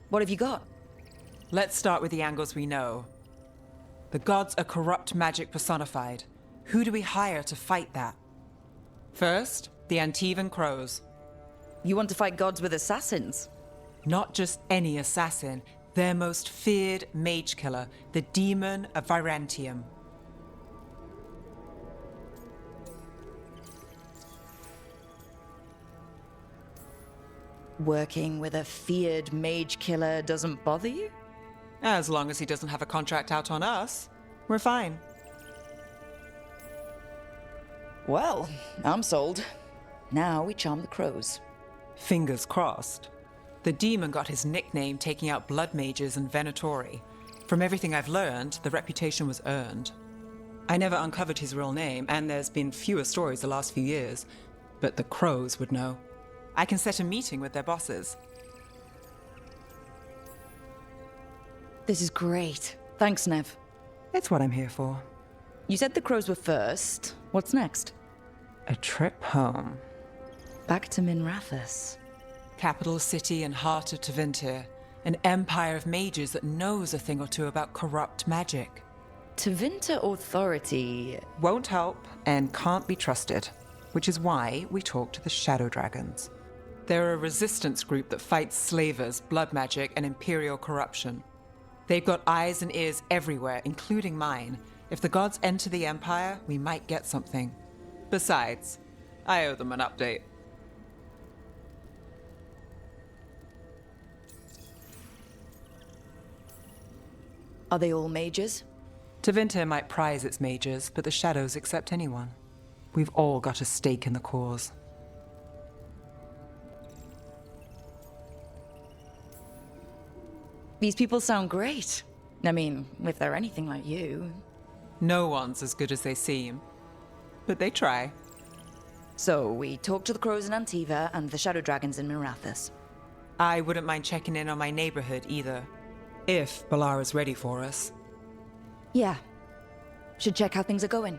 What have you got? Let's start with the angles we know. The gods are corrupt magic personified. Who do we hire to fight that? First, the Antivan Crows. You want to fight gods with assassins? Not just any assassin, their most feared mage killer, the Demon of Virantium. Working with a feared mage killer doesn't bother you? As long as he doesn't have a contract out on us, we're fine. Well, I'm sold. Now we charm the crows. Fingers crossed. The demon got his nickname taking out blood mages and venatori. From everything I've learned, the reputation was earned. I never uncovered his real name, and there's been fewer stories the last few years, but the crows would know. I can set a meeting with their bosses. This is great. Thanks, Nev. It's what I'm here for. You said the crows were first. What's next? A trip home. Back to Minrathous. Capital city and heart of Tevinter. An empire of mages that knows a thing or two about corrupt magic. Tevinter authority won't help and can't be trusted, which is why we talk to the Shadow Dragons. They're a resistance group that fights slavers, blood magic, and imperial corruption. They've got eyes and ears everywhere, including mine. If the gods enter the Empire, we might get something. Besides, I owe them an update. Are they all mages? Tevinter might prize its mages, but the Shadows accept anyone. We've all got a stake in the cause. These people sound great. I mean, if they're anything like you. No one's as good as they seem. But they try. So, we talk to the crows in Antiva and the Shadow Dragons in Minrathous. I wouldn't mind checking in on my neighborhood either. If Balara's ready for us. Yeah. Should check how things are going.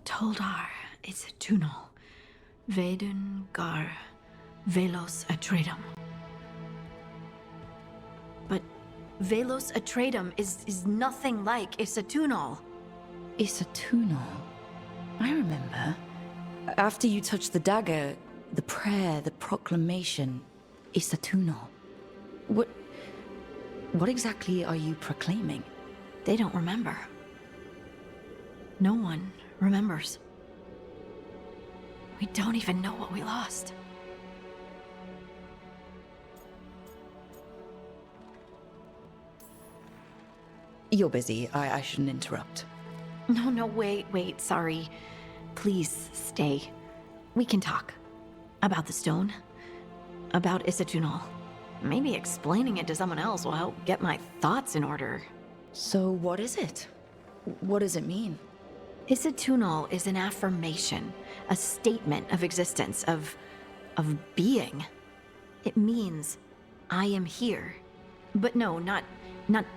Toldar, it's a tunnel. Veilguard, Velos Atreidim. But Velos Atreidim is nothing like Isatunal. Isatunal? I remember. After you touched the dagger, the prayer, the proclamation, Isatunal. What exactly are you proclaiming? They don't remember. No one remembers. We don't even know what we lost. You're busy. I shouldn't interrupt. No, wait, sorry. Please stay. We can talk. About the stone. About Isatunal. Maybe explaining it to someone else will help get my thoughts in order. So what is it? What does it mean? Isatunal is an affirmation, a statement of existence, of being. It means, I am here. But no, not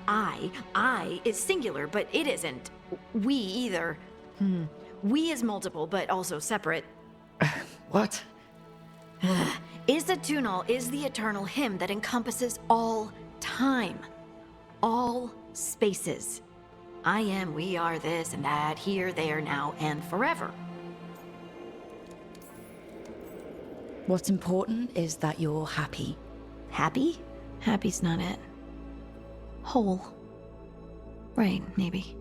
I. I is singular, but it isn't. We either. We is multiple, but also separate. What? Isatunal is the eternal hymn that encompasses all time. All spaces. I am, we are, this and that, here, there, now, and forever. What's important is that you're happy. Happy? Happy's not it. Whole. Right, maybe.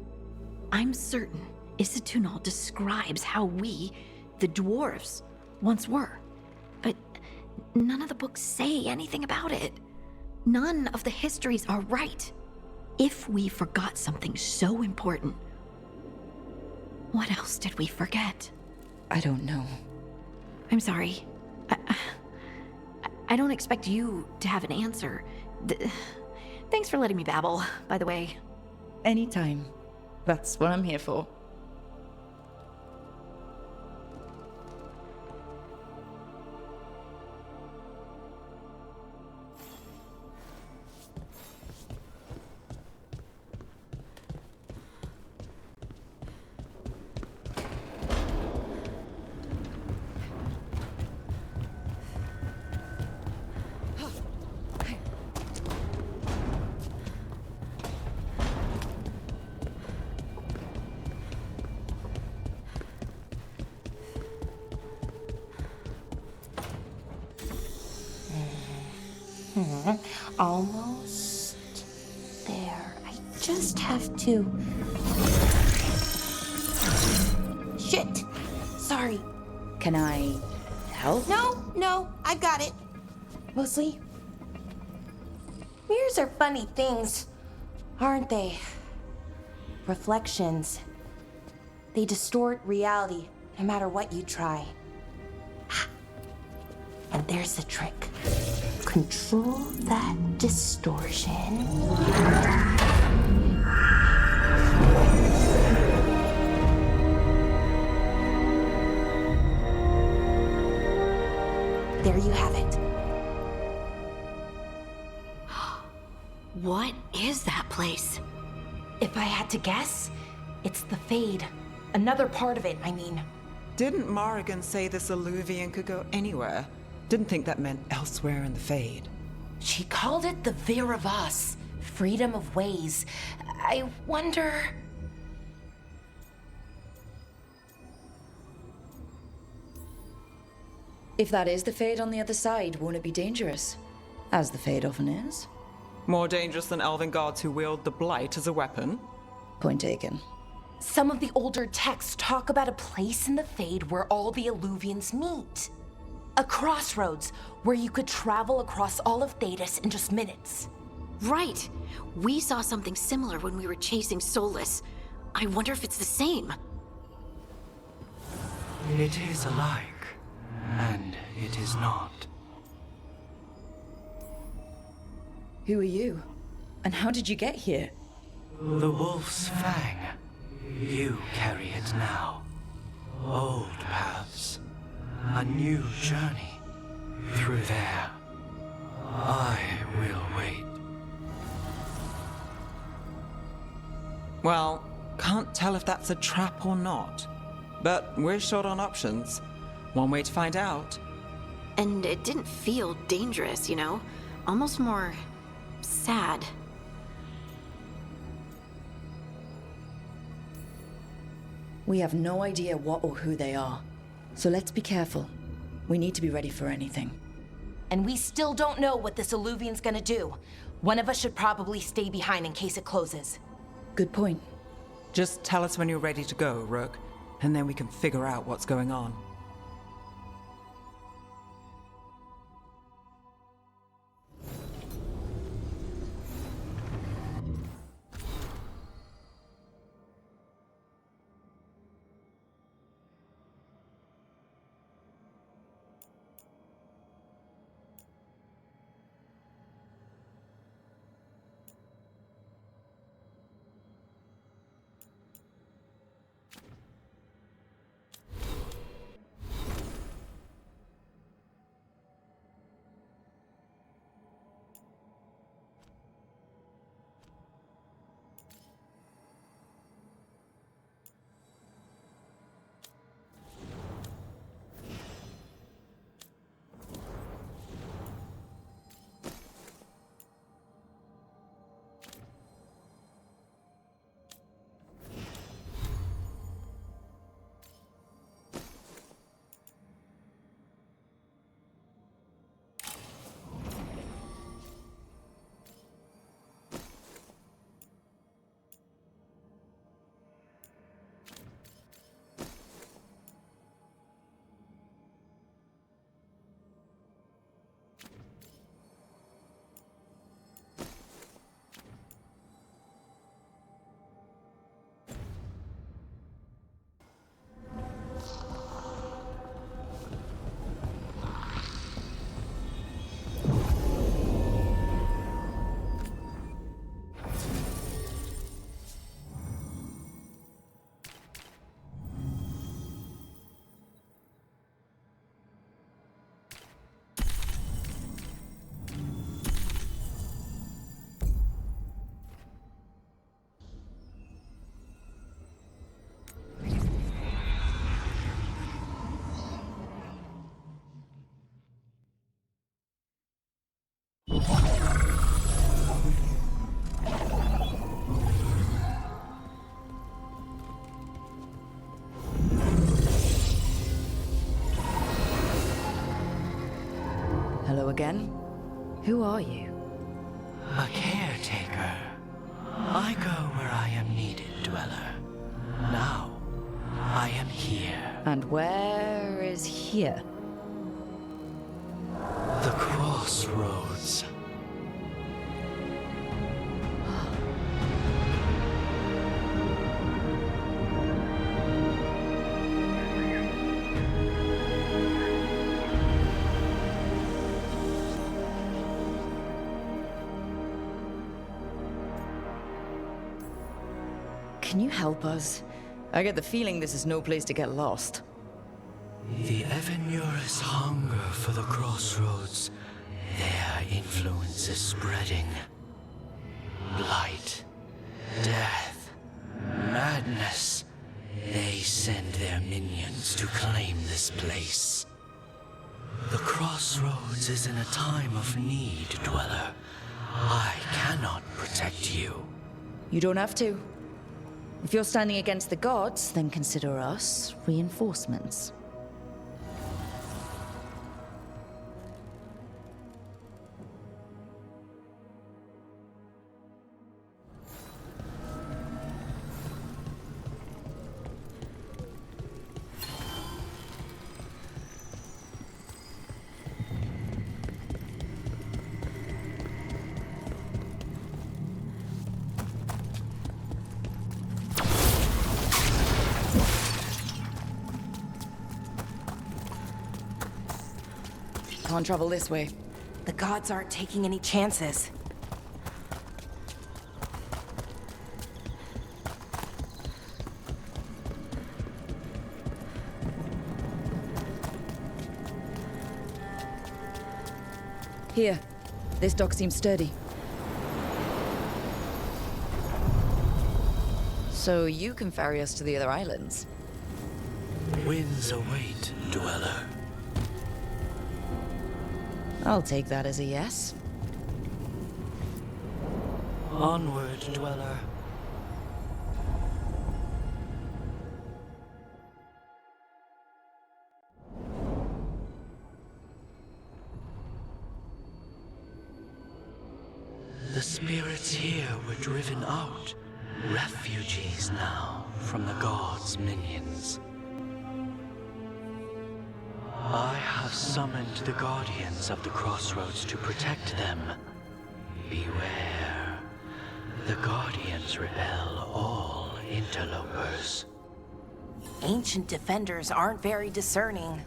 I'm certain Isitunal describes how we, the dwarves, once were. But none of the books say anything about it. None of the histories are right. If we forgot something so important, what else did we forget? I don't know. I'm sorry. I don't expect you to have an answer. Thanks for letting me babble, by the way. Anytime. That's what I'm here for. Almost there. I just have to... Shit! Sorry. Can I help? No, I've got it. Mostly. Mirrors are funny things, aren't they? Reflections. They distort reality, no matter what you try. And there's the trick. Control that distortion. There you have it. What is that place? If I had to guess, it's the Fade. Another part of it, I mean. Didn't Morrigan say this Illuvian could go anywhere? Didn't think that meant elsewhere in the Fade. She called it the Vir of Us, freedom of ways. I wonder... If that is the Fade on the other side, won't it be dangerous? As the Fade often is. More dangerous than elven gods who wield the Blight as a weapon? Point taken. Some of the older texts talk about a place in the Fade where all the Illuvians meet. A crossroads where you could travel across all of Thedas in just minutes. Right. We saw something similar when we were chasing Solus. I wonder if it's the same. It is alike, and it is not. Who are you? And how did you get here? The Wolf's Fang. You carry it now. Old paths. A new journey. Through there. I will wait. Well, can't tell if that's a trap or not. But we're short on options. One way to find out. And it didn't feel dangerous, you know? Almost more... sad. We have no idea what or who they are. So let's be careful. We need to be ready for anything. And we still don't know what this Illuvian's gonna do. One of us should probably stay behind in case it closes. Good point. Just tell us when you're ready to go, Rook, and then we can figure out what's going on. again. Who are you? A caretaker. I go where I am needed, Dweller. Now, I am here. And where is here? The crossroads. Can you help us? I get the feeling this is no place to get lost. The Evenurus hunger for the crossroads. Their influence is spreading. Blight, death, madness. They send their minions to claim this place. The crossroads is in a time of need, Dweller. I cannot protect you. You don't have to. If you're standing against the gods, then consider us reinforcements. Can't travel this way. The gods aren't taking any chances. Here. This dock seems sturdy. So you can ferry us to the other islands? Winds await, Dweller. I'll take that as a yes. Onward, Dweller. The spirits here were driven out. Refugees now from the gods' minions. I have summoned the guardians of the crossroads to protect them. Beware. The guardians repel all interlopers. Ancient defenders aren't very discerning.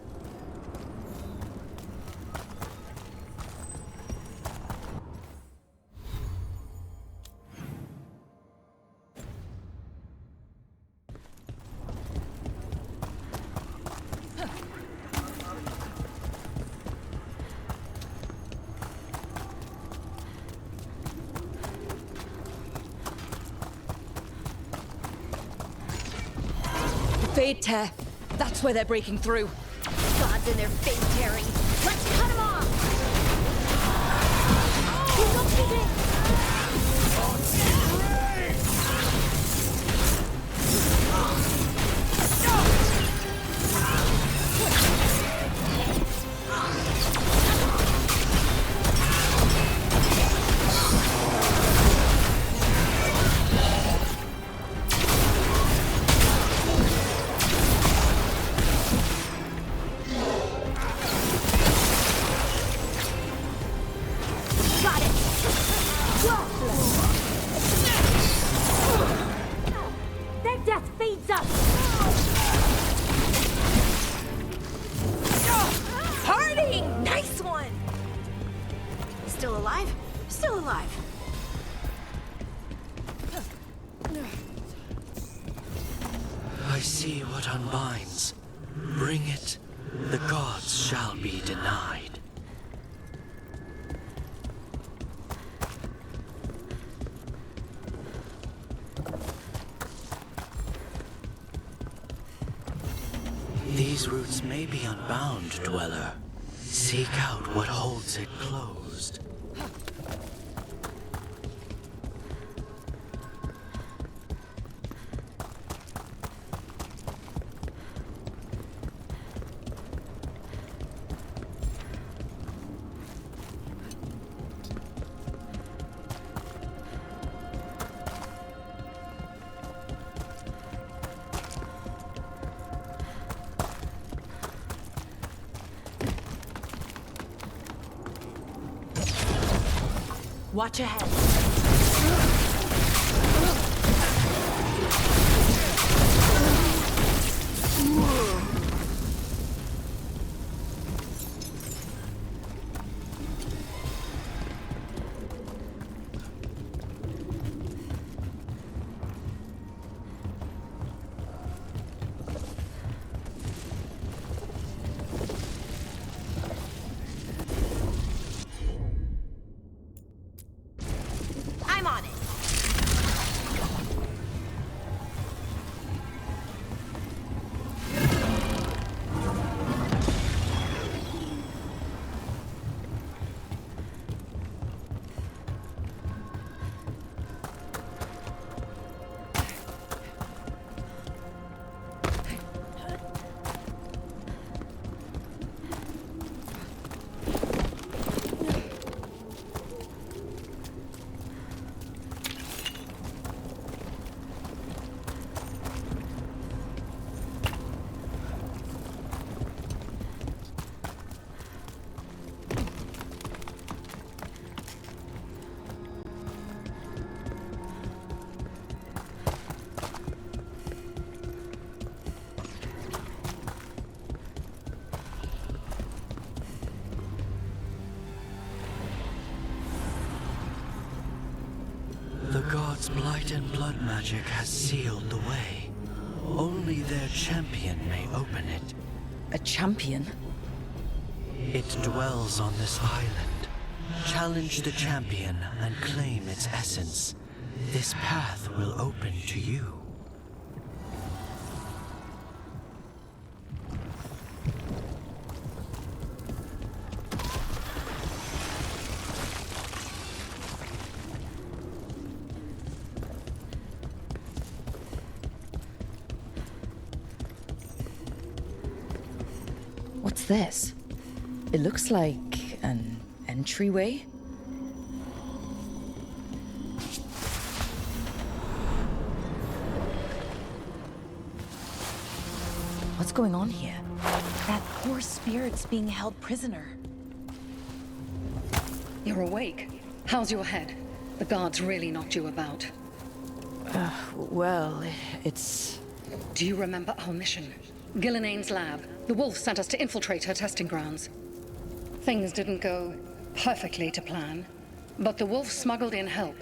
Fade tear. That's where they're breaking through. Gods and their fate tearing. Let's cut them off! I see what unbinds. Bring it, the gods shall be denied. These roots may be unbound, Dweller. Seek out what holds it closed. Watch ahead. I'm on it. The gods' blight and blood magic has sealed the way. Only their champion may open it. A champion? It dwells on this island. Challenge the champion and claim its essence. This path will open to you. What's this? It looks like an entryway. What's going on here? That poor spirit's being held prisoner. You're awake. How's your head? The guards really knocked you about. Well, it's... Do you remember our mission? Gillenane's lab. The wolf sent us to infiltrate her testing grounds. Things didn't go perfectly to plan, but the wolf smuggled in help.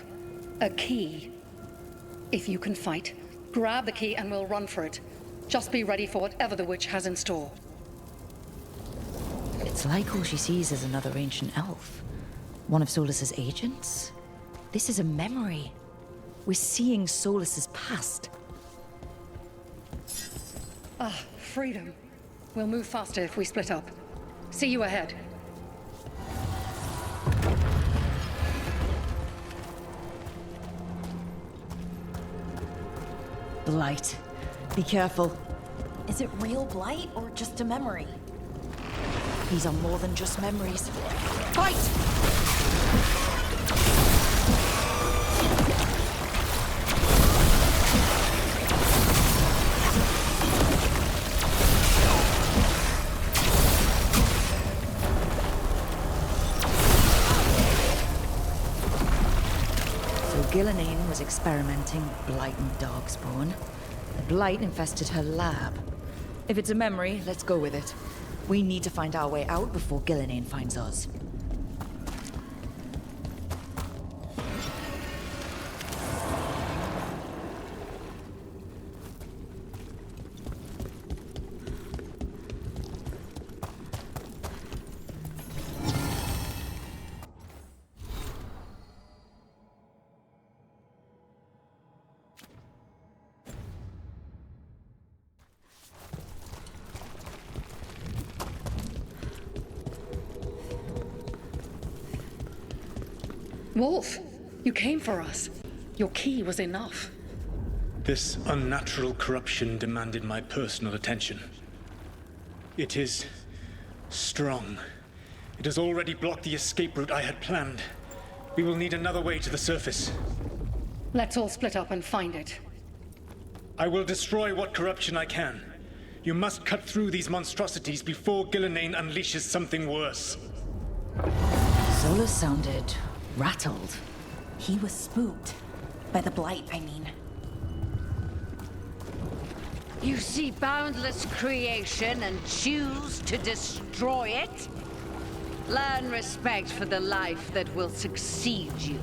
A key. If you can fight, grab the key and we'll run for it. Just be ready for whatever the witch has in store. It's like all she sees is another ancient elf. One of Solus's agents? This is a memory. We're seeing Solus's past. Ah, freedom. We'll move faster if we split up. See you ahead. Blight. Be careful. Is it real blight or just a memory? These are more than just memories. Fight! Gillenane was experimenting with blight and darkspawn. The blight infested her lab. If it's a memory, let's go with it. We need to find our way out before Gillenane finds us. Wolf, you came for us. Your key was enough. This unnatural corruption demanded my personal attention. It is strong. It has already blocked the escape route I had planned. We will need another way to the surface. Let's all split up and find it. I will destroy what corruption I can. You must cut through these monstrosities before Gillenane unleashes something worse. Solus sounded rattled. He was spooked. By the Blight, I mean. You see boundless creation and choose to destroy it? Learn respect for the life that will succeed you.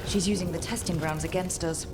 She's using the testing grounds against us.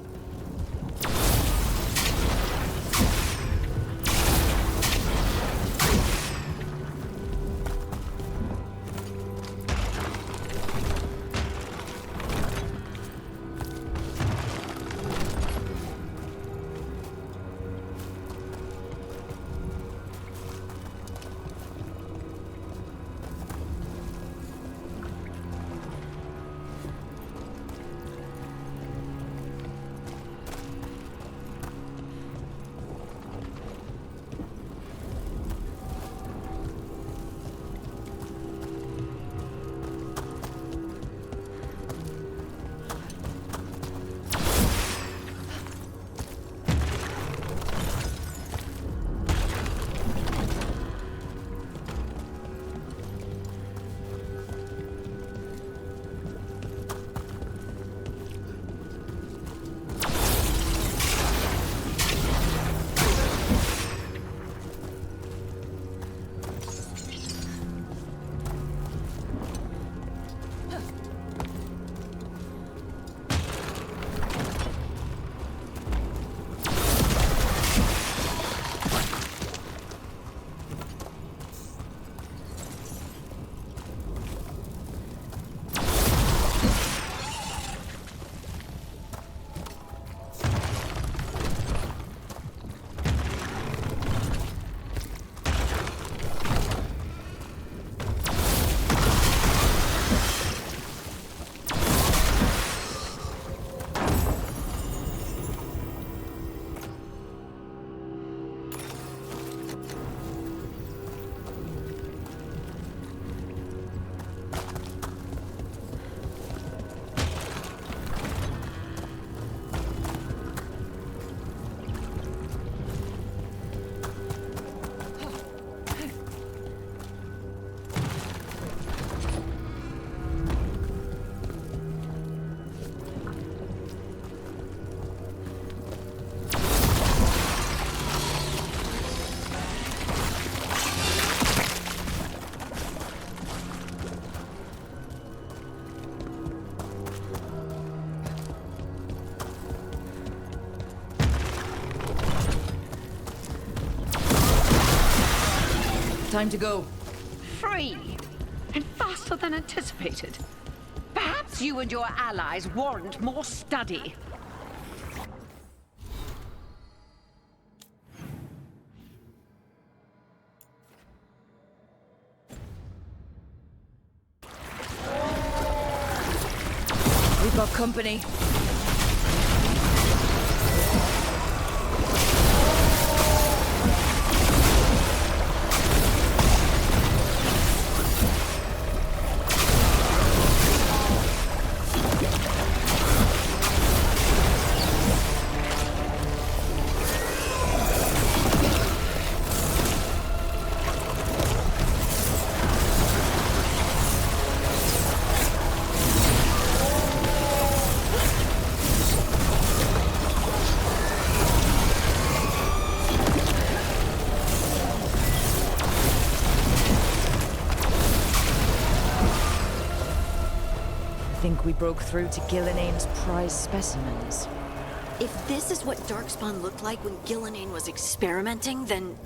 Time to go. Free! And faster than anticipated. Perhaps you and your allies warrant more study. We've got company. Think we broke through to Gillenane's prize specimens. If this is what Darkspawn looked like when Gillenane was experimenting, then...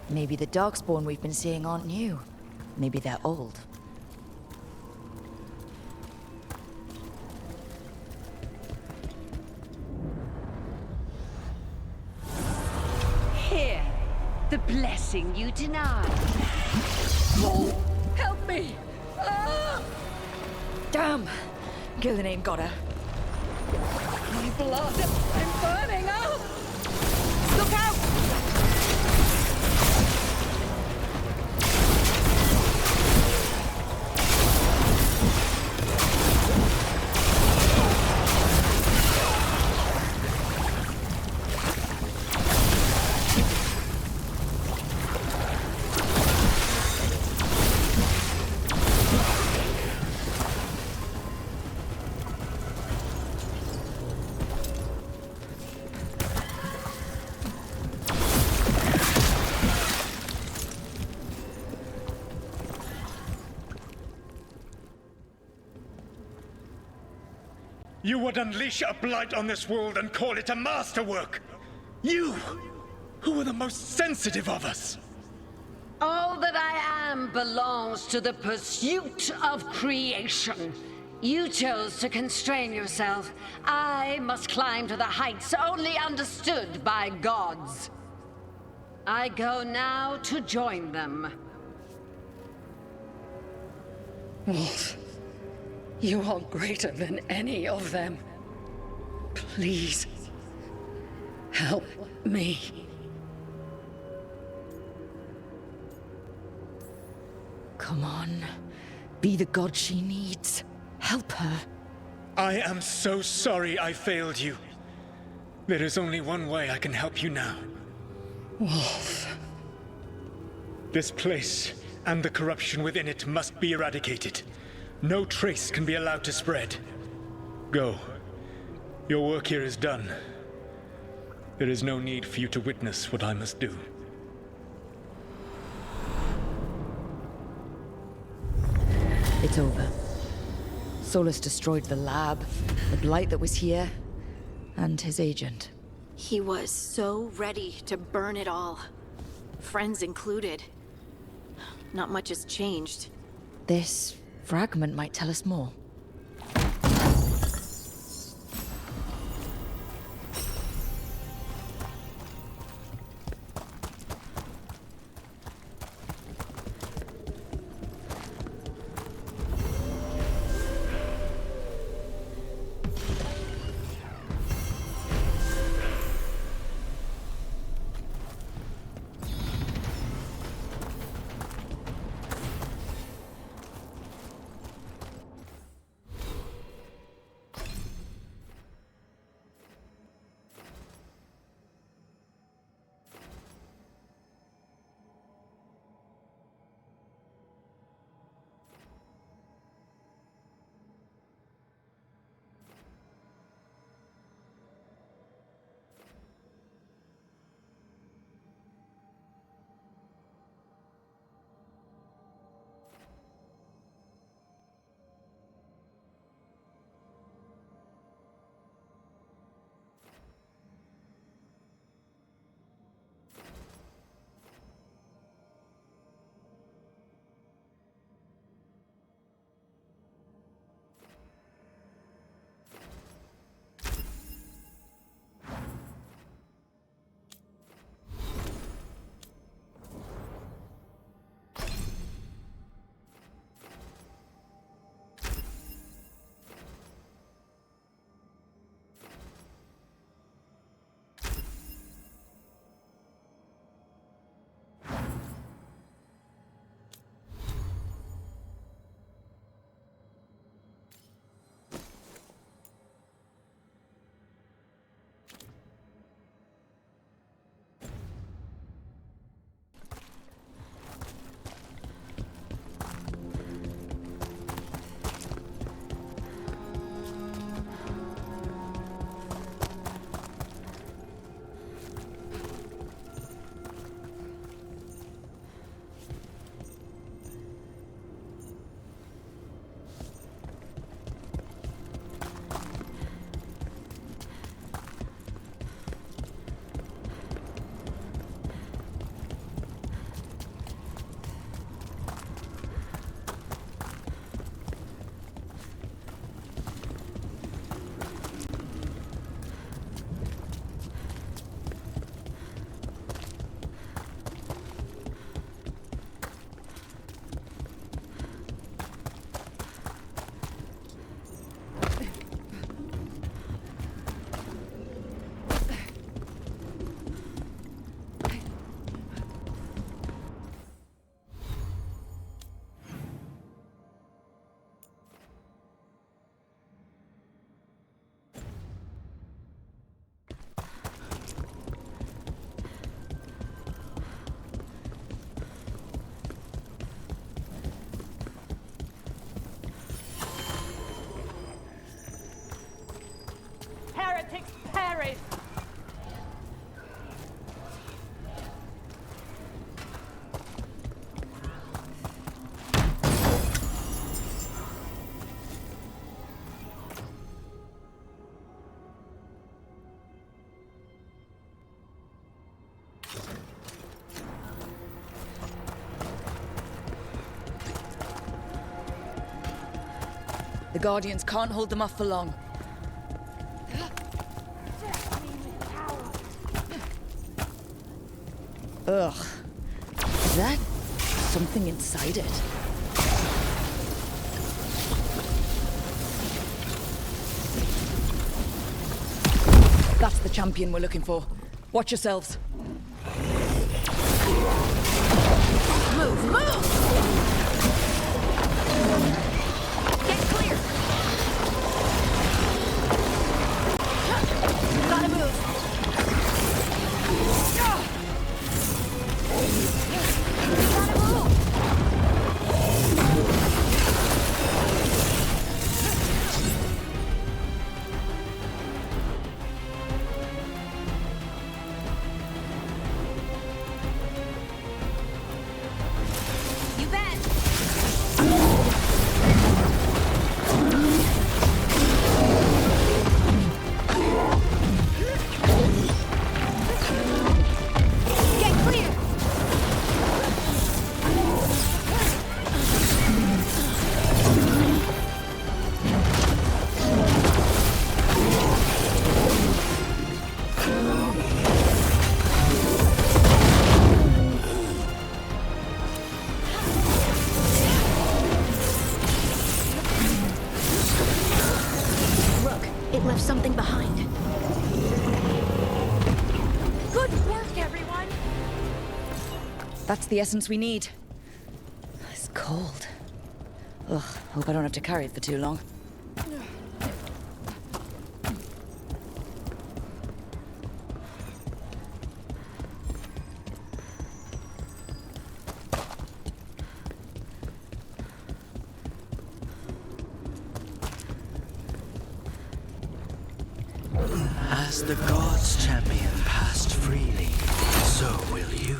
Maybe the Darkspawn we've been seeing aren't new. Maybe they're old. Here, the blessing you denied. Oh, help me! Ah! Damn! Gillenane got her. My blood! I'm burning! Oh! Look out! You would unleash a blight on this world and call it a masterwork! You, who are the most sensitive of us! All that I am belongs to the pursuit of creation. You chose to constrain yourself. I must climb to the heights only understood by gods. I go now to join them. Wolf, you are greater than any of them. Please, help me. Come on. Be the god she needs. Help her. I am so sorry I failed you. There is only one way I can help you now. Wolf. This place and the corruption within it must be eradicated. No trace can be allowed to spread. Go. Your work here is done. There is no need for you to witness what I must do. It's over. Solus destroyed the lab, the blight that was here, and his agent. He was so ready to burn it all. Friends included. Not much has changed. This fragment might tell us more. heretics perish! Guardians can't hold them off for long. Ugh. Is that something inside it? That's the champion we're looking for. Watch yourselves. Move, move! Get clear! Gotta move! Gotta move! You bet! Get clear! Look, it left something behind. Good work, everyone! That's the essence we need. It's cold. Ugh, hope I don't have to carry it for too long. As the gods' champion passed freely, so will you.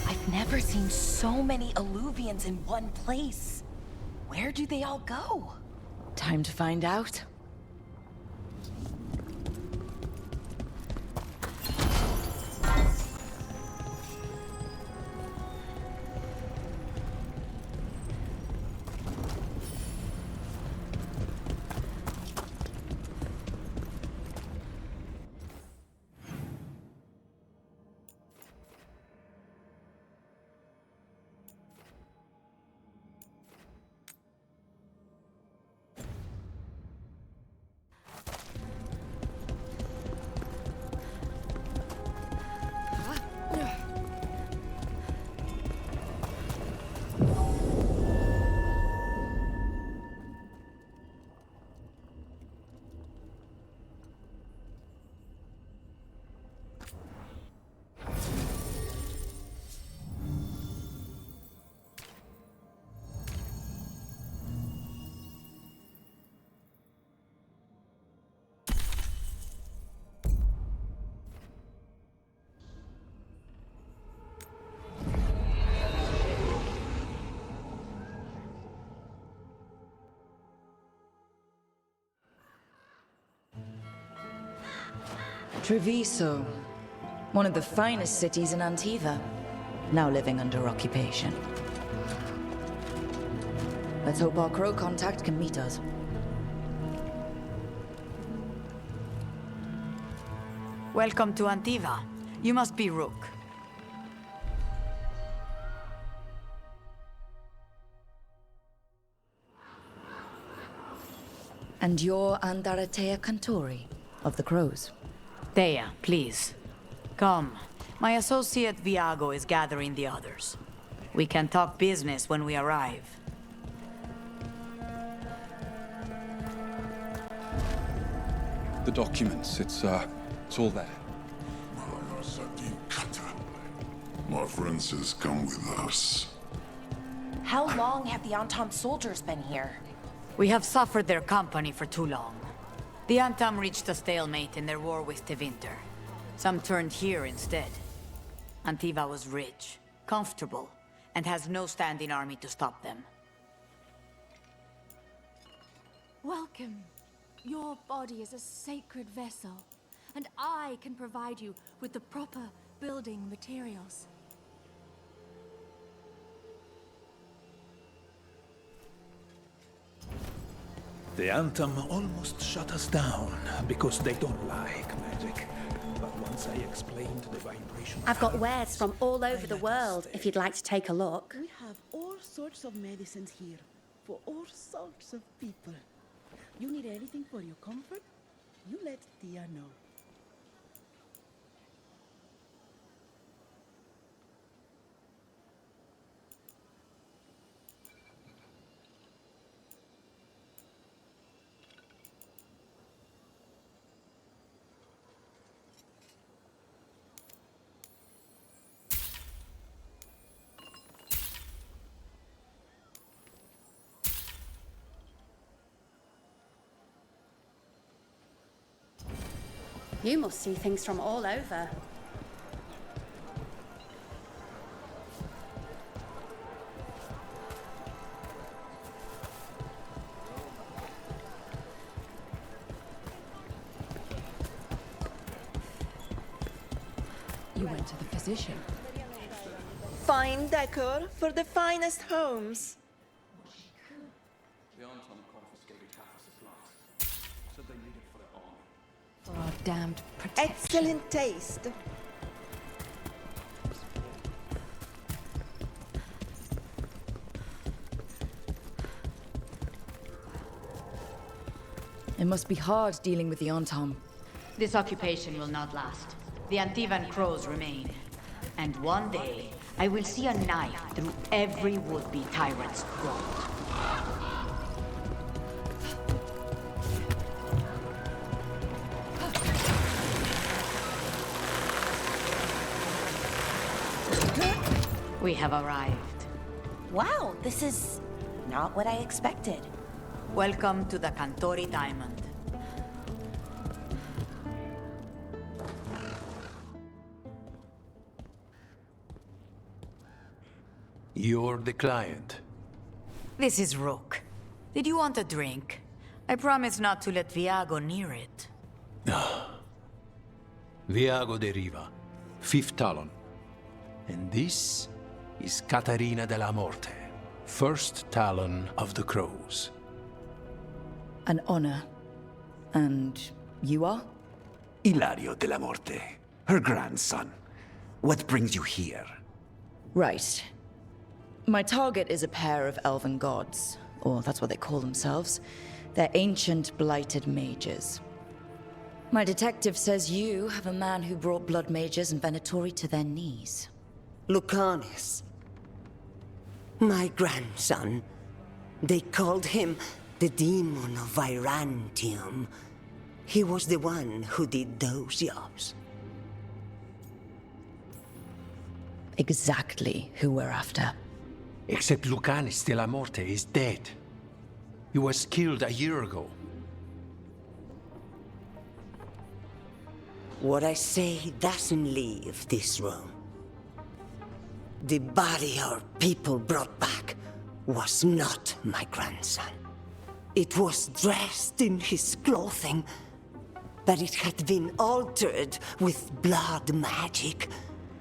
I've never seen so many Alluvians in one place. Where do they all go? Time to find out. Treviso, one of the finest cities in Antiva, now living under occupation. Let's hope our crow contact can meet us. Welcome to Antiva. You must be Rook. And you're Andaratea Cantori of the Crows. Thea, please. Come. My associate Viago is gathering the others. We can talk business when we arrive. The documents, it's all there. My friend says come with us. How long have the Antam soldiers been here? We have suffered their company for too long. The Antam reached a stalemate in their war with Tevinter. Some turned here instead. Antiva was rich, comfortable, and has no standing army to stop them. Welcome. Your body is a sacred vessel. and I can provide you with the proper building materials. The Anthem almost shut us down because they don't like magic. But once I explained the vibration... I've got wares from all over the world, if you'd like to take a look. We have all sorts of medicines here, for all sorts of people. You need anything for your comfort? You let Tia know. You must see things from all over. You went to the physician. Fine decor for the finest homes. The Anton confiscated half his supplies. Said they needed for their army. For our damned protection. Excellent taste. It must be hard dealing with the Antom. This occupation will not last. The Antivan crows remain. And one day, I will see a knife through every would-be tyrant's throat. We have arrived. Wow, this is not what I expected. Welcome to the Cantori Diamond. You're the client. This is Rook. Did you want a drink? I promise not to let Viago near it. Viago de Riva, Fifth Talon. And this is Caterina de la Morte, First Talon of the Crows. An honor. And you are? Ilario de la Morte, her grandson. What brings you here? Right. My target is a pair of elven gods, or that's what they call themselves. They're ancient, blighted mages. My detective says you have a man who brought blood mages and Venatori to their knees. Lucanis. My grandson. They called him the Demon of Virantium. He was the one who did those jobs. Exactly who we're after. Except Lucanis de la Morte is dead. He was killed a year ago. What I say doesn't leave this room. The body our people brought back was not my grandson. It was dressed in his clothing, but it had been altered with blood magic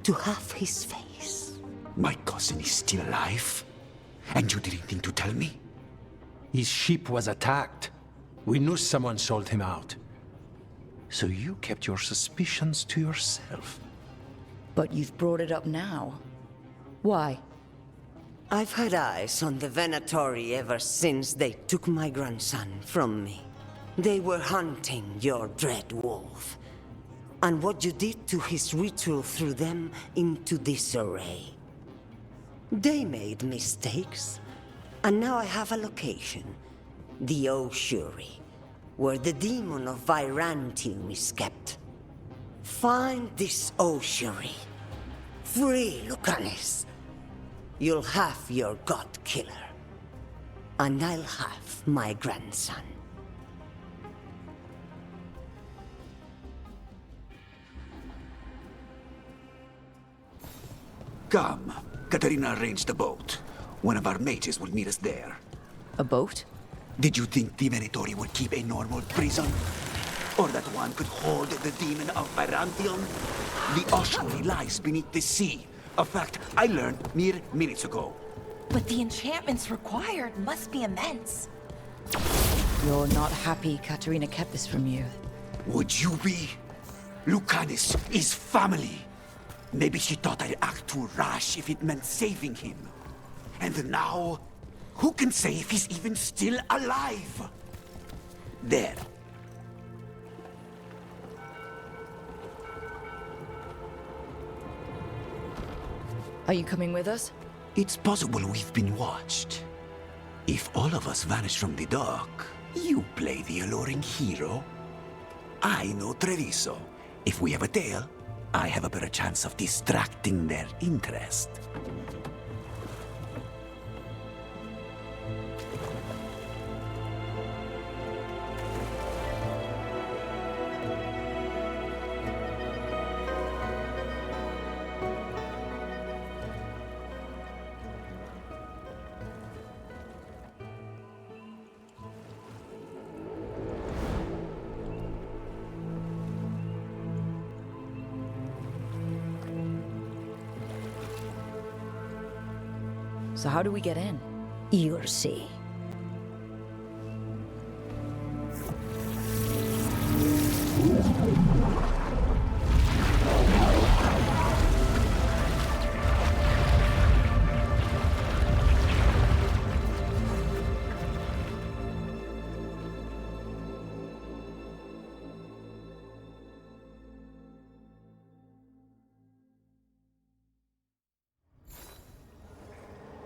to have his face. My cousin is still alive? And you didn't think to tell me? His ship was attacked. We knew someone sold him out. So you kept your suspicions to yourself. But you've brought it up now. Why? I've had eyes on the Venatori ever since they took my grandson from me. They were hunting your dread wolf. And what you did to his ritual threw them into disarray. They made mistakes, and now I have a location. The Ossuary, where the demon of Virantium is kept. Find this Ossuary. Free Lucanis. You'll have your god killer. And I'll have my grandson. Come. Katerina arranged a boat. One of our mages will meet us there. A boat? Did you think the Venatori would keep a normal prison? or that one could hold the demon of Byrantium. The ossuary lies beneath the sea. A fact I learned mere minutes ago. But the enchantments required must be immense. You're not happy Katerina kept this from you. Would you be? Lucanus is family. Maybe she thought I'd act too rash if it meant saving him. And now, who can say if he's even still alive? There. Are you coming with us? It's possible we've been watched. If all of us vanish from the dock, you play the alluring hero. I know Treviso. If we have a tail, I have a better chance of distracting their interest. So how do we get in? You'll see.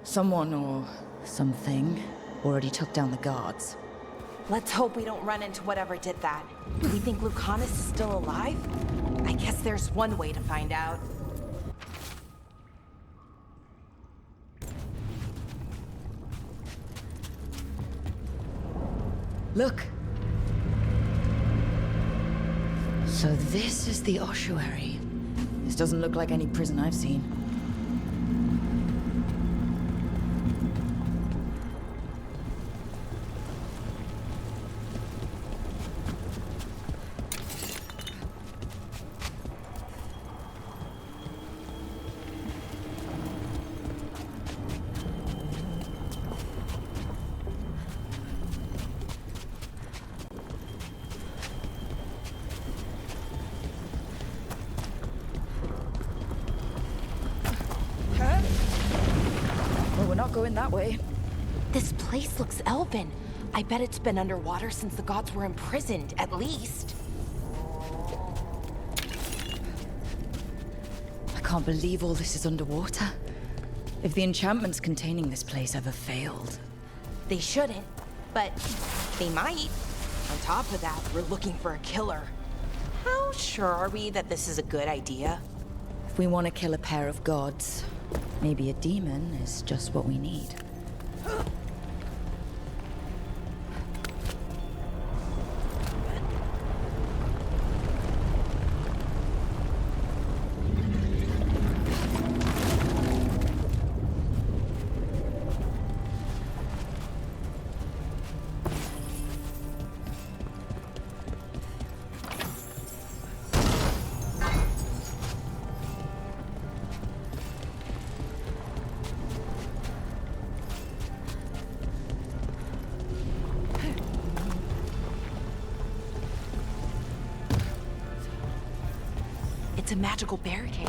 Someone or something already took down the guards. Let's hope we don't run into whatever did that. Do we think Lucanus is still alive? I guess there's one way to find out. Look! So this is the ossuary. This doesn't look like any prison I've seen. Going that way. This place looks elven. I bet it's been underwater since the gods were imprisoned, at least. I can't believe all this is underwater. If the enchantments containing this place ever failed. They shouldn't, but they might. On top of that, we're looking for a killer. How sure are we that this is a good idea? If we want to kill a pair of gods, maybe a demon is just what we need. It's a magical barricade.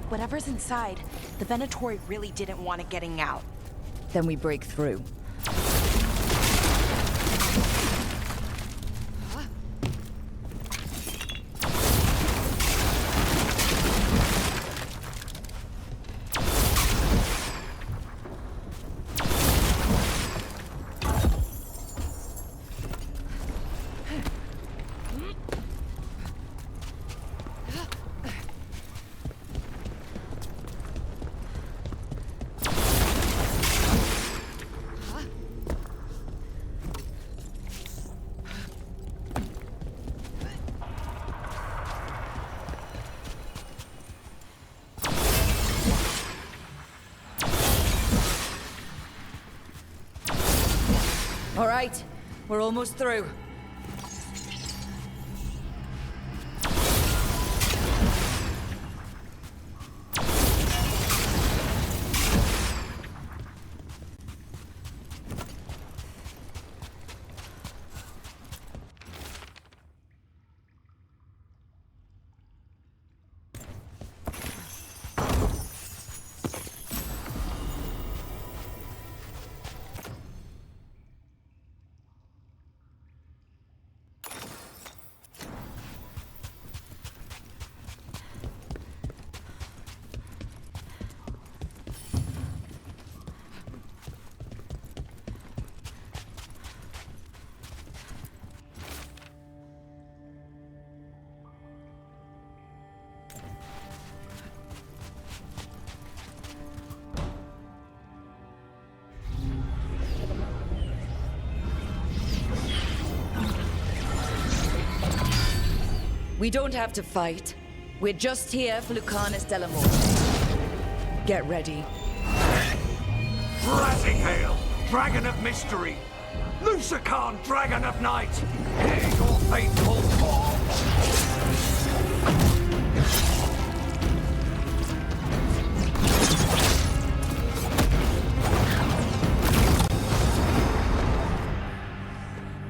Whatever's inside, the Venatori really didn't want it getting out. Then we break through. All right, we're almost through. We don't have to fight. We're just here for Lucanus Delamorte. Get ready. Rising Hail, Dragon of Mystery! Lucican, Dragon of Night! Hear your fateful call!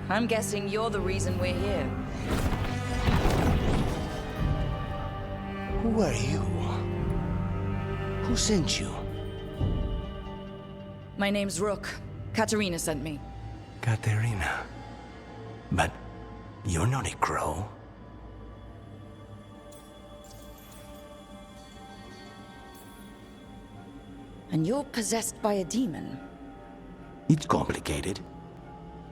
I'm guessing you're the reason we're here. Who are you? Who sent you? My name's Rook. Katerina sent me. Katerina. But you're not a crow. And you're possessed by a demon. It's complicated.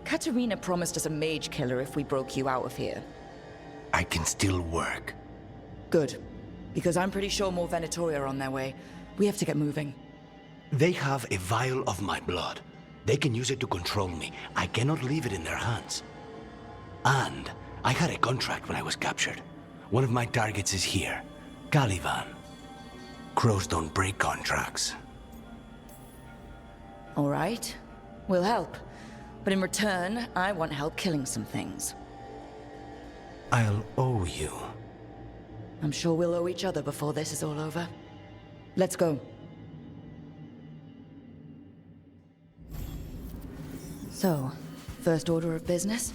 Katerina promised us a mage killer if we broke you out of here. I can still work. Good. Because I'm pretty sure more Venatori are on their way. We have to get moving. They have a vial of my blood. They can use it to control me. I cannot leave it in their hands. And I had a contract when I was captured. One of my targets is here. Caliban. Crows don't break contracts. All right. We'll help. But in return, I want help killing some things. I'll owe you. I'm sure we'll owe each other before this is all over. Let's go. So, first order of business?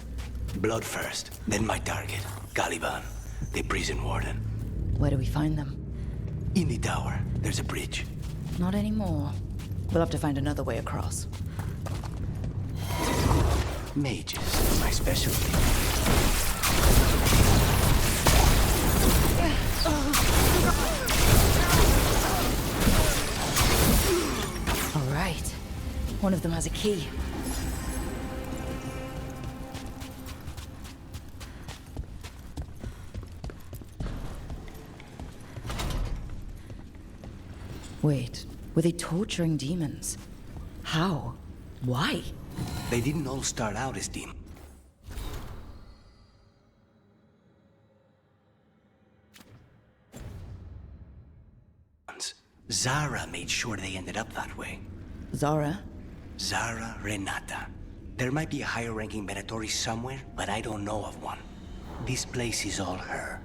Blood first, then my target, Caliban, the prison warden. Where do we find them? In the tower. There's a bridge. Not anymore. We'll have to find another way across. Mages, my specialty. All right. One of them has a key. Wait, were they torturing demons? How? Why? They didn't all start out as demons. Zara made sure they ended up that way. Zara? Zara Renata. There might be a higher-ranking Venatori somewhere, but I don't know of one. This place is all her.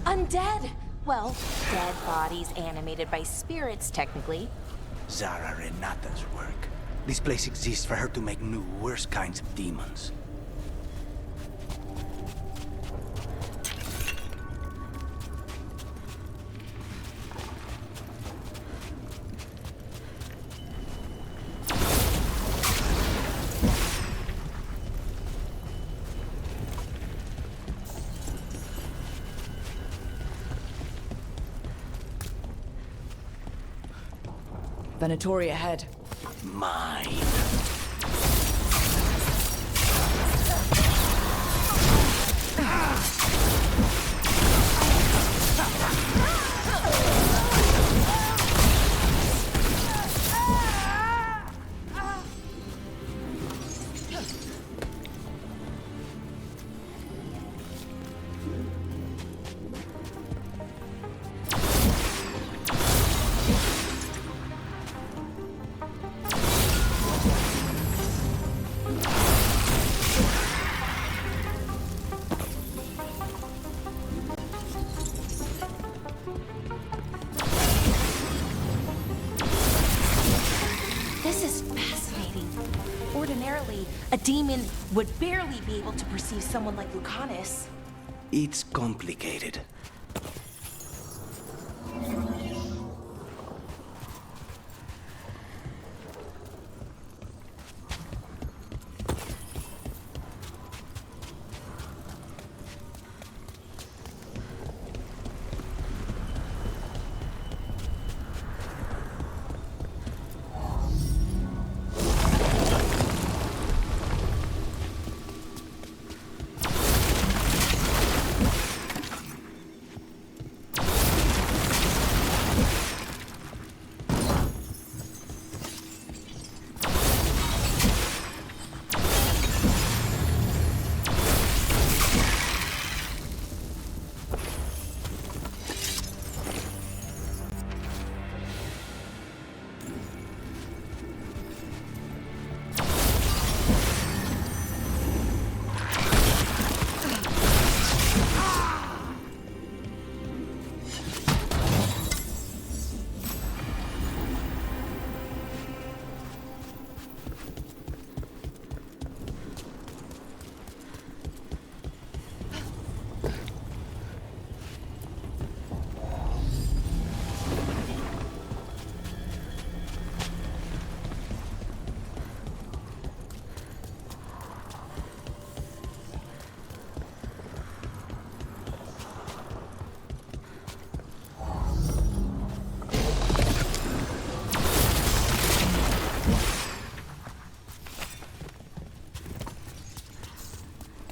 Undead! Well, dead bodies animated by spirits, technically. Zara Renata's work. This place exists for her to make new, worse kinds of demons. Venatori ahead. Mine. This is fascinating. Ordinarily, a demon would barely be able to perceive someone like Lucanus. It's complicated.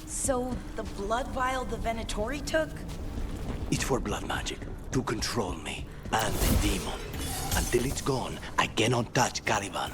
So, the blood vial the Venatori took? It's for blood magic, to control me, and the demon. Until it's gone, I cannot touch Caliban.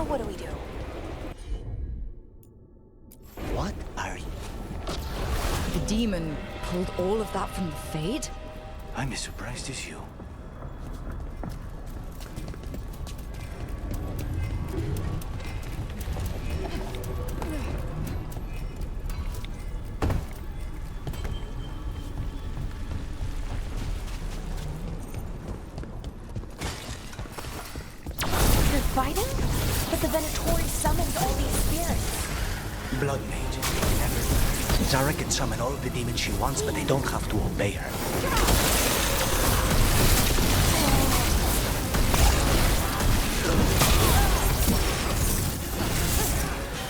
What do we do? What are you? The demon pulled all of that from the Fade? I'm as surprised as you. They're fighting? But the Venatori summoned all these spirits. Blood mage. Never. Zara can summon all of the demons she wants, but they don't have to obey her.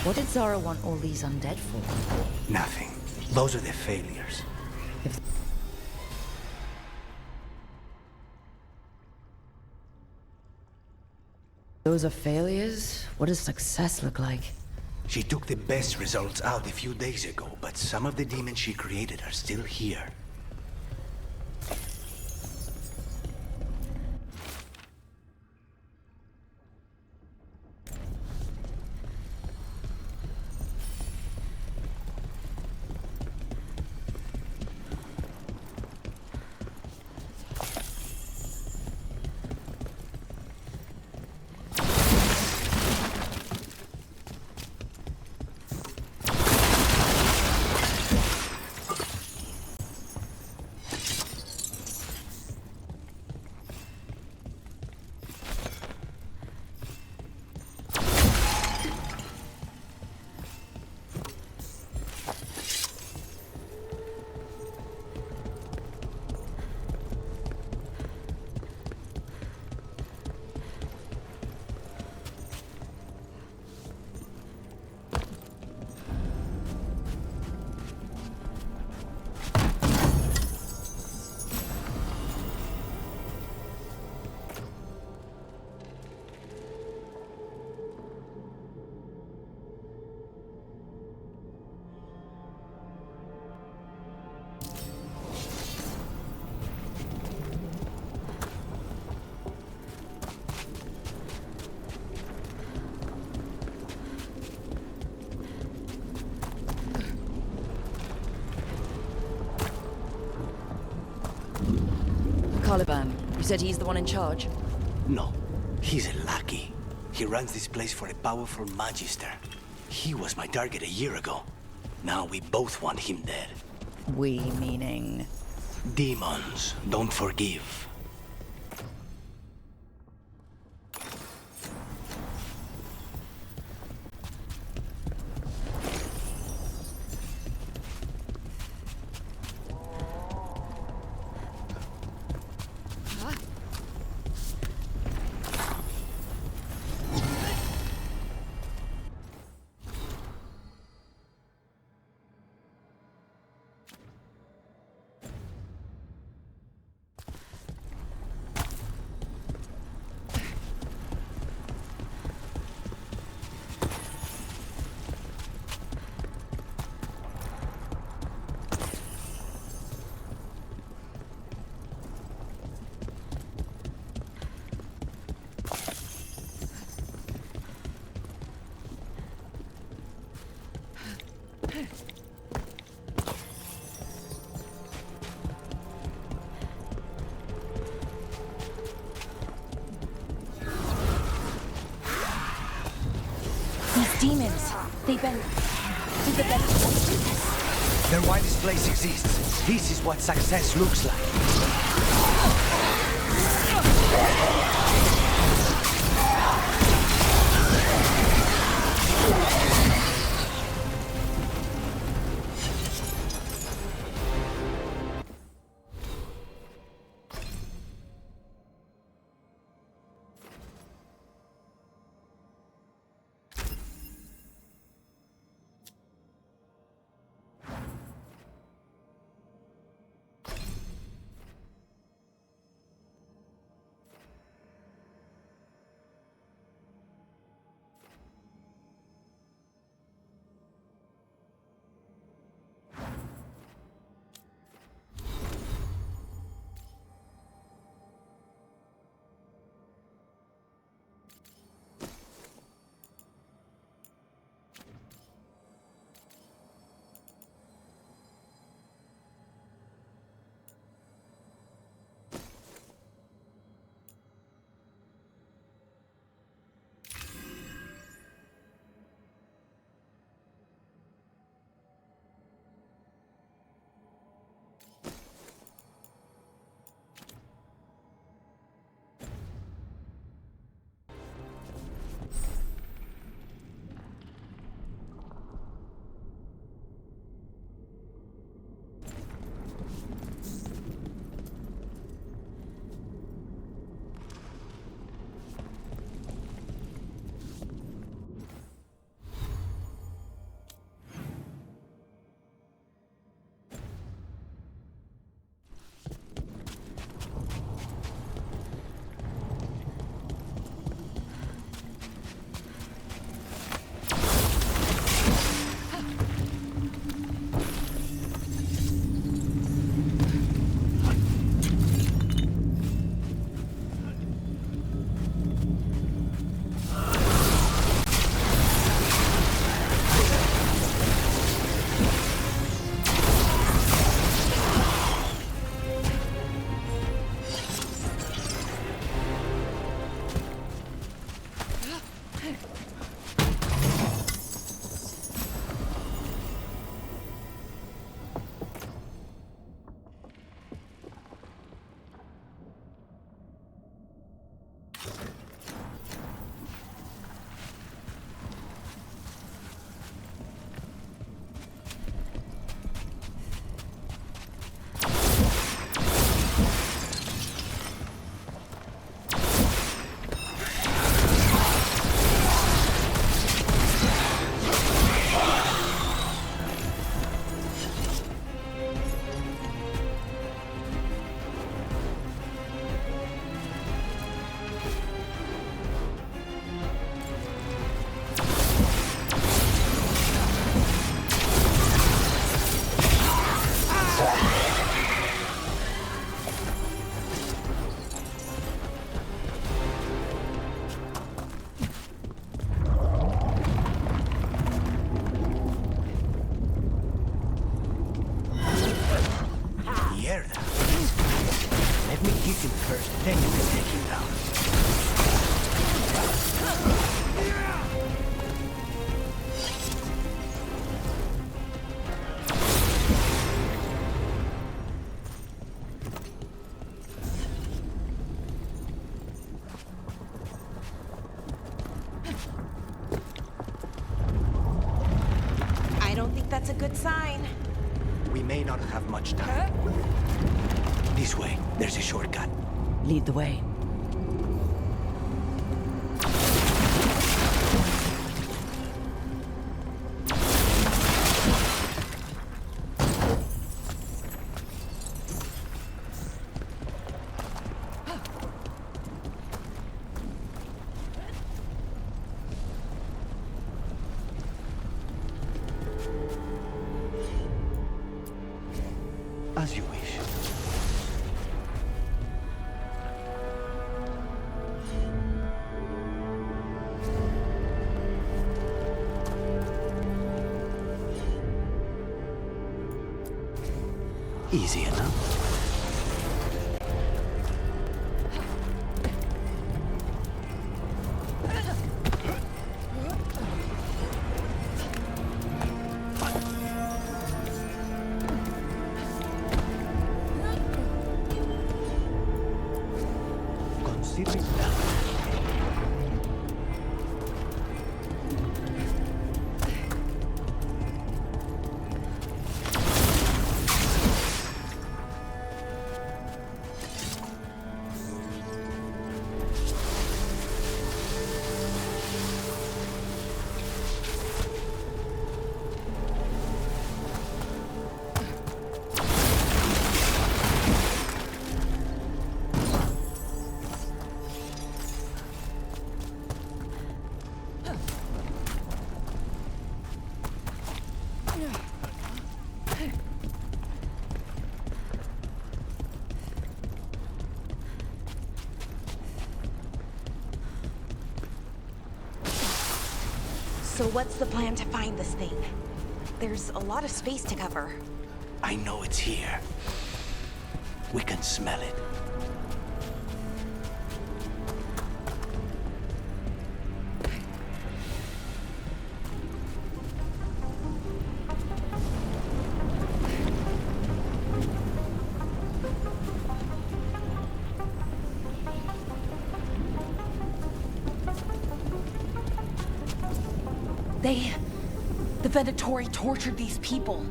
What did Zara want all these undead for? Nothing. Those are the failures. Those are failures? What does success look like? She took the best results out a few days ago, but some of the demons she created are still here. Caliban? You said he's the one in charge? No, he's a lackey. He runs this place for a powerful magister. He was my target a year ago. Now we both want him dead. We meaning? Demons don't forgive. These demons, they've been... Did the better do this? They're why this place exists. This is what success looks like. Let me kick him first, then you can take him down. I don't think that's a good sign. We may not have much time. This way, there's a shortcut. Lead the way. As you wish. Easy enough. Consider it done. So what's the plan to find this thing? There's a lot of space to cover. I know it's here. We can smell it. The Venatori tortured these people.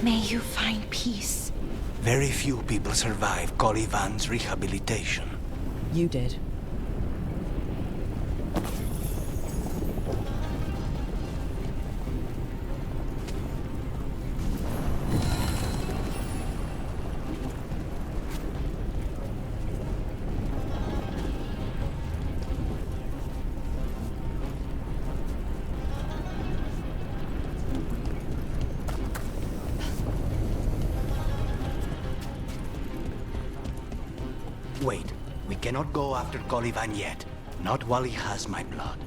May you find peace. Very few people survive Colivan's rehabilitation. You did. Wait, we cannot go after Colivan yet. Not while he has my blood.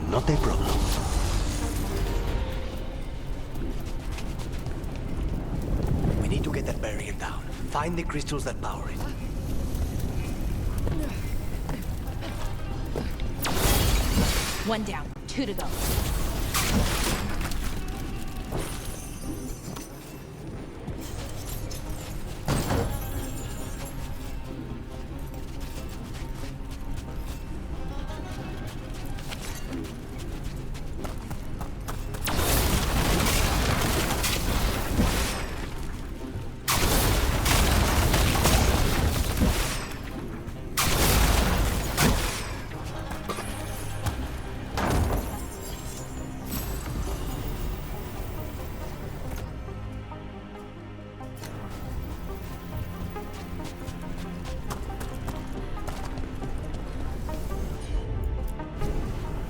Not a problem. We need to get that barrier down. Find the crystals that power it. One down, 2 to go.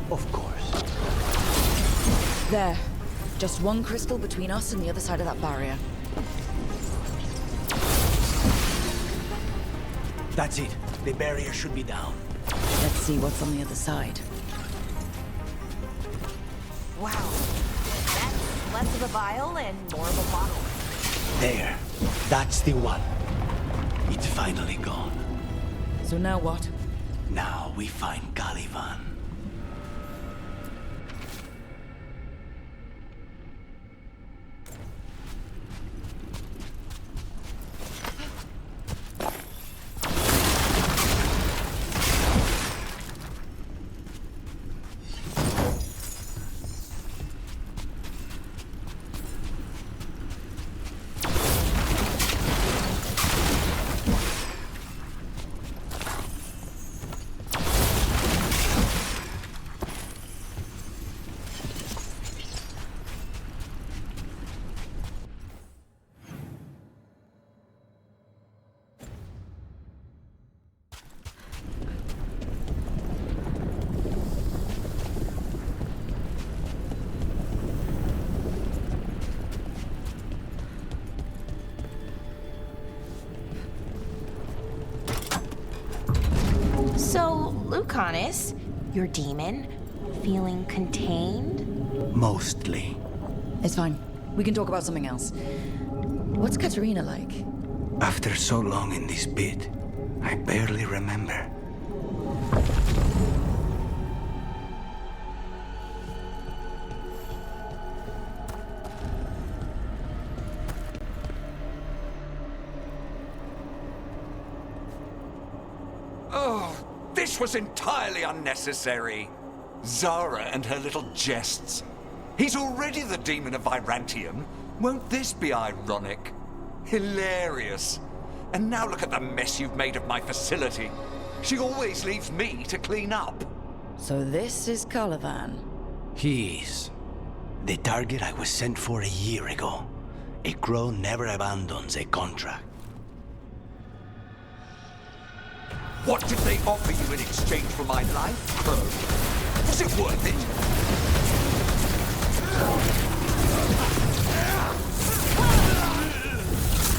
Of course. There. Just one crystal between us and the other side of that barrier. That's it. The barrier should be down. Let's see what's on the other side. Wow. That's less of a vial and more of a bottle. There. That's the one. It's finally gone. So now what? Now we find Caliban. So, Lucanus, your demon, feeling contained? Mostly. It's fine. We can talk about something else. What's Katerina like? After so long in this pit, I barely remember. Oh, this was entirely unnecessary. Zara and her little jests. He's already the demon of Virantium. Won't this be ironic? Hilarious. And now look at the mess you've made of my facility. She always leaves me to clean up. So this is Caliban. He is. The target I was sent for a year ago. A crow never abandons a contract. What did they offer you in exchange for my life, Crow? Was it worth it?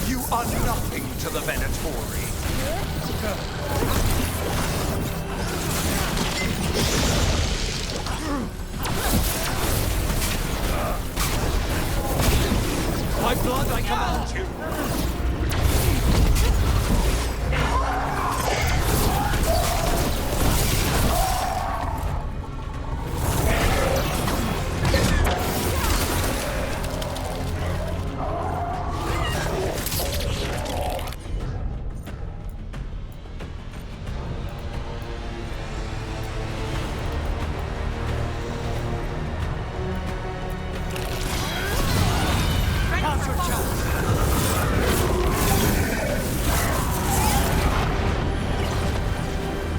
You are nothing to the Venatori. My blood, I command you!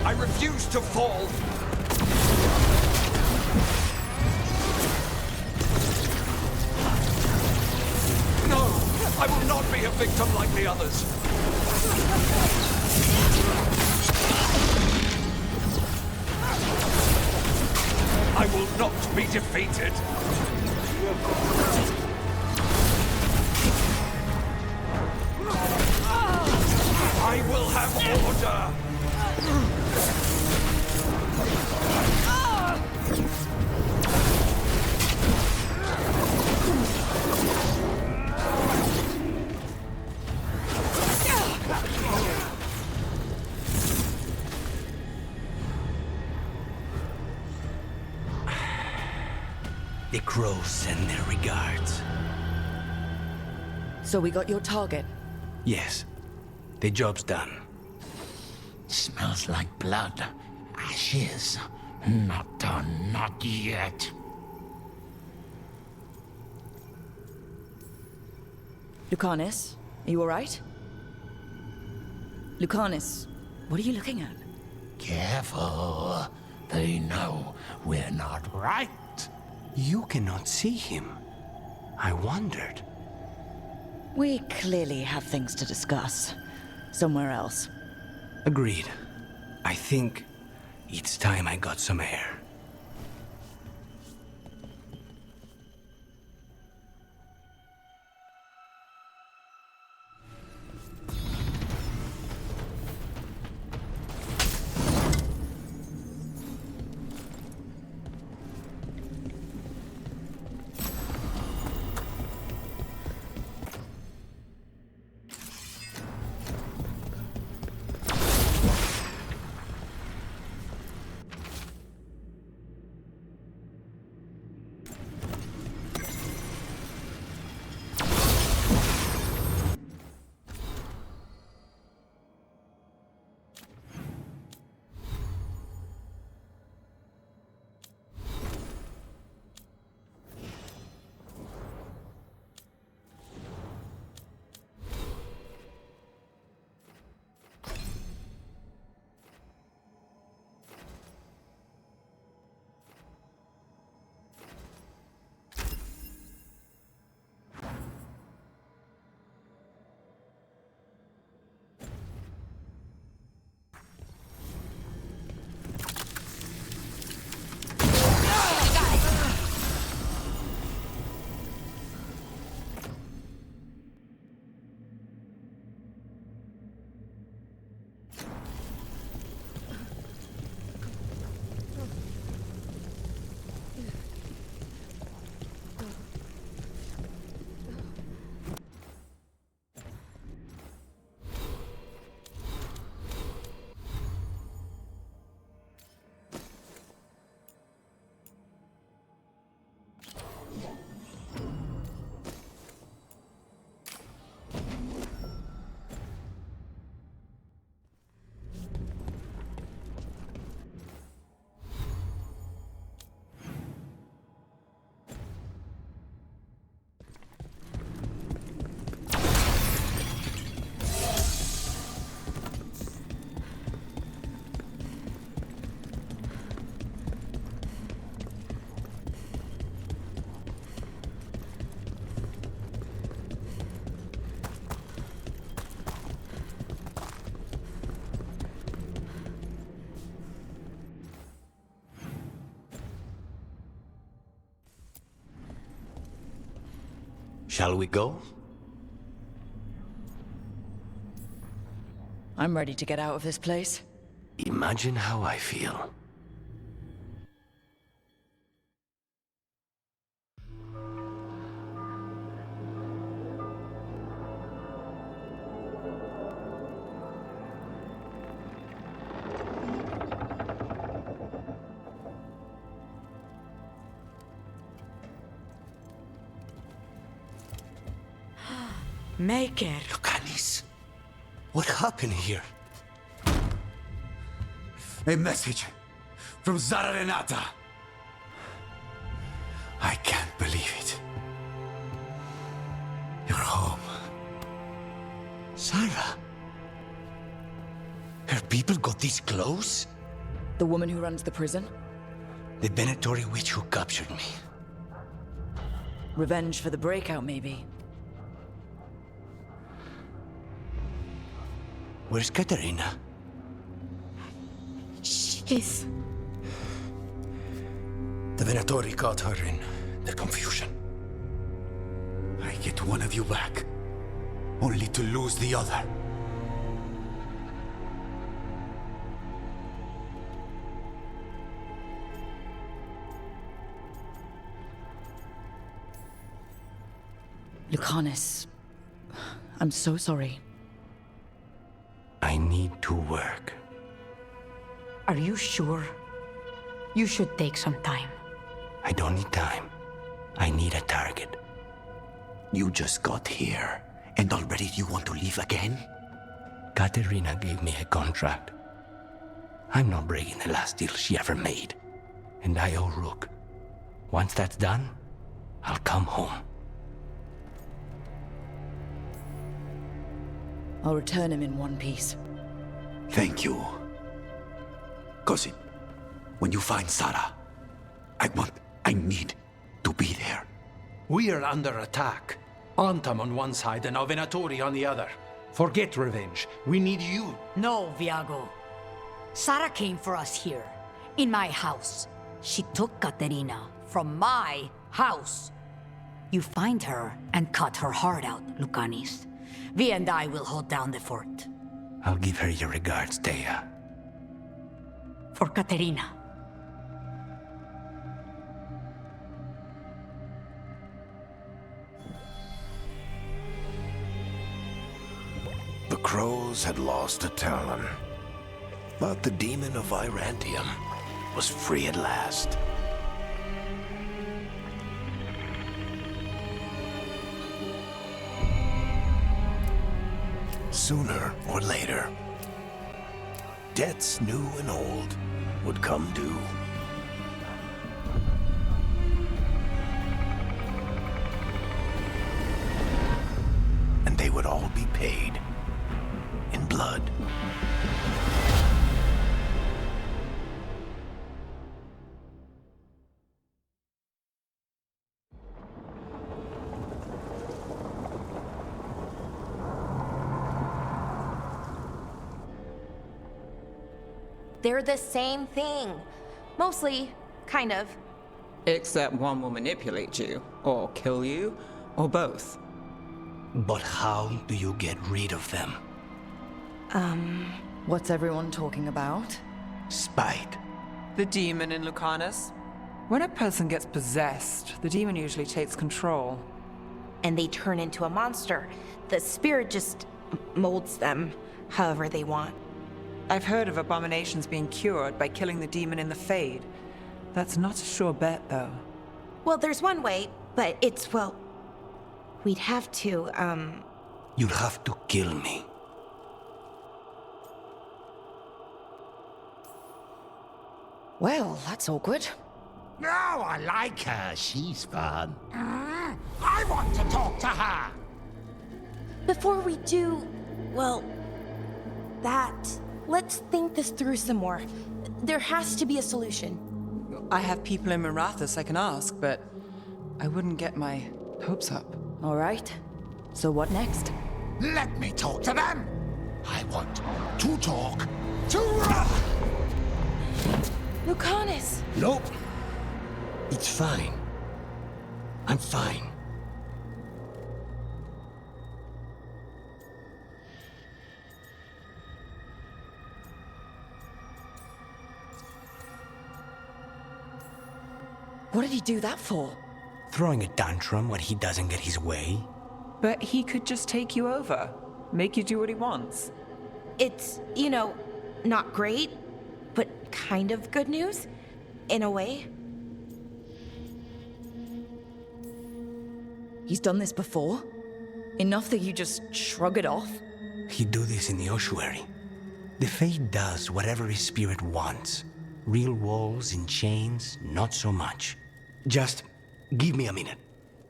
I refuse to fall. No, I will not be a victim like the others. I will not be defeated. I will have order. The crows send their regards. So we got your target? Yes. The job's done. Smells like blood. Ashes. Not done, not yet. Lucanus, are you alright? Lucanus, what are you looking at? Careful. They know we're not right. You cannot see him. I wondered. We clearly have things to discuss. Somewhere else. Agreed. I think it's time I got some air. Shall we go? I'm ready to get out of this place. Imagine how I feel. Maker. Lucanis, what happened here? A message from Zara Renata. I can't believe it. You're home. Sarah? Her people got this close? The woman who runs the prison? The Venatori witch who captured me. Revenge for the breakout, maybe. Where's Katerina? She's... The Venatori caught her in their confusion. I get one of you back, only to lose the other. Lucanus, I'm so sorry. I need to work. Are you sure? You should take some time. I don't need time. I need a target. You just got here, and already you want to leave again? Katerina gave me a contract. I'm not breaking the last deal she ever made. And I owe Rook. Once that's done, I'll come home. I'll return him in one piece. Thank you. Cousin, when you find Sarah, I need to be there. We are under attack. Antam on one side and Avenatori on the other. Forget revenge. We need you. No, Viago. Sarah came for us here, in my house. She took Katerina from my house. You find her and cut her heart out, Lucanis. Vi and I will hold down the fort. I'll give her your regards, Dea. For Katerina. The crows had lost a talon, but the demon of Virantium was free at last. Sooner or later, debts new and old would come due. And they would all be paid in blood. They're the same thing. Mostly, kind of. Except one will manipulate you, or kill you, or both. But how do you get rid of them? What's everyone talking about? Spite. The demon in Lucanus. When a person gets possessed, the demon usually takes control. And they turn into a monster. The spirit just molds them however they want. I've heard of abominations being cured by killing the demon in the Fade. That's not a sure bet, though. Well, there's one way, but it's, well... We'd have to, You'll have to kill me. Well, that's awkward. No, I like her. She's fun. I want to talk to her. Before we do, well, that... Let's think this through some more. There has to be a solution. I have people in Marathas I can ask, but I wouldn't get my hopes up. All right. So what next? Let me talk to them. I want to talk to... Lucanus! Nope. It's fine. I'm fine. What did he do that for? Throwing a tantrum when he doesn't get his way? But he could just take you over. Make you do what he wants. It's, you know, not great, but kind of good news, in a way. He's done this before? Enough that you just shrug it off? He'd do this in the ossuary. The Fate does whatever his spirit wants. Real walls and chains, not so much. Just give me a minute.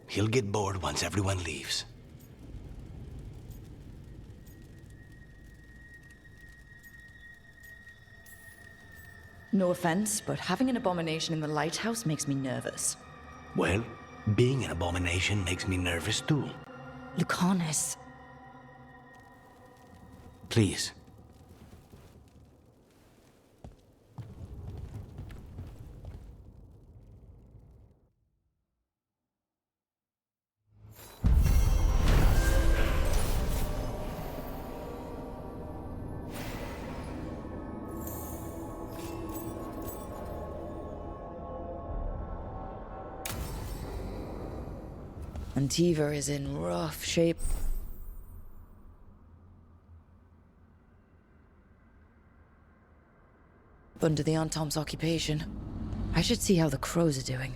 He'll get bored once everyone leaves. No offense, but having an abomination in the lighthouse makes me nervous. Well, being an abomination makes me nervous too. Lucanus. Please. Antiva is in rough shape. Under the Antom's occupation. I should see how the crows are doing.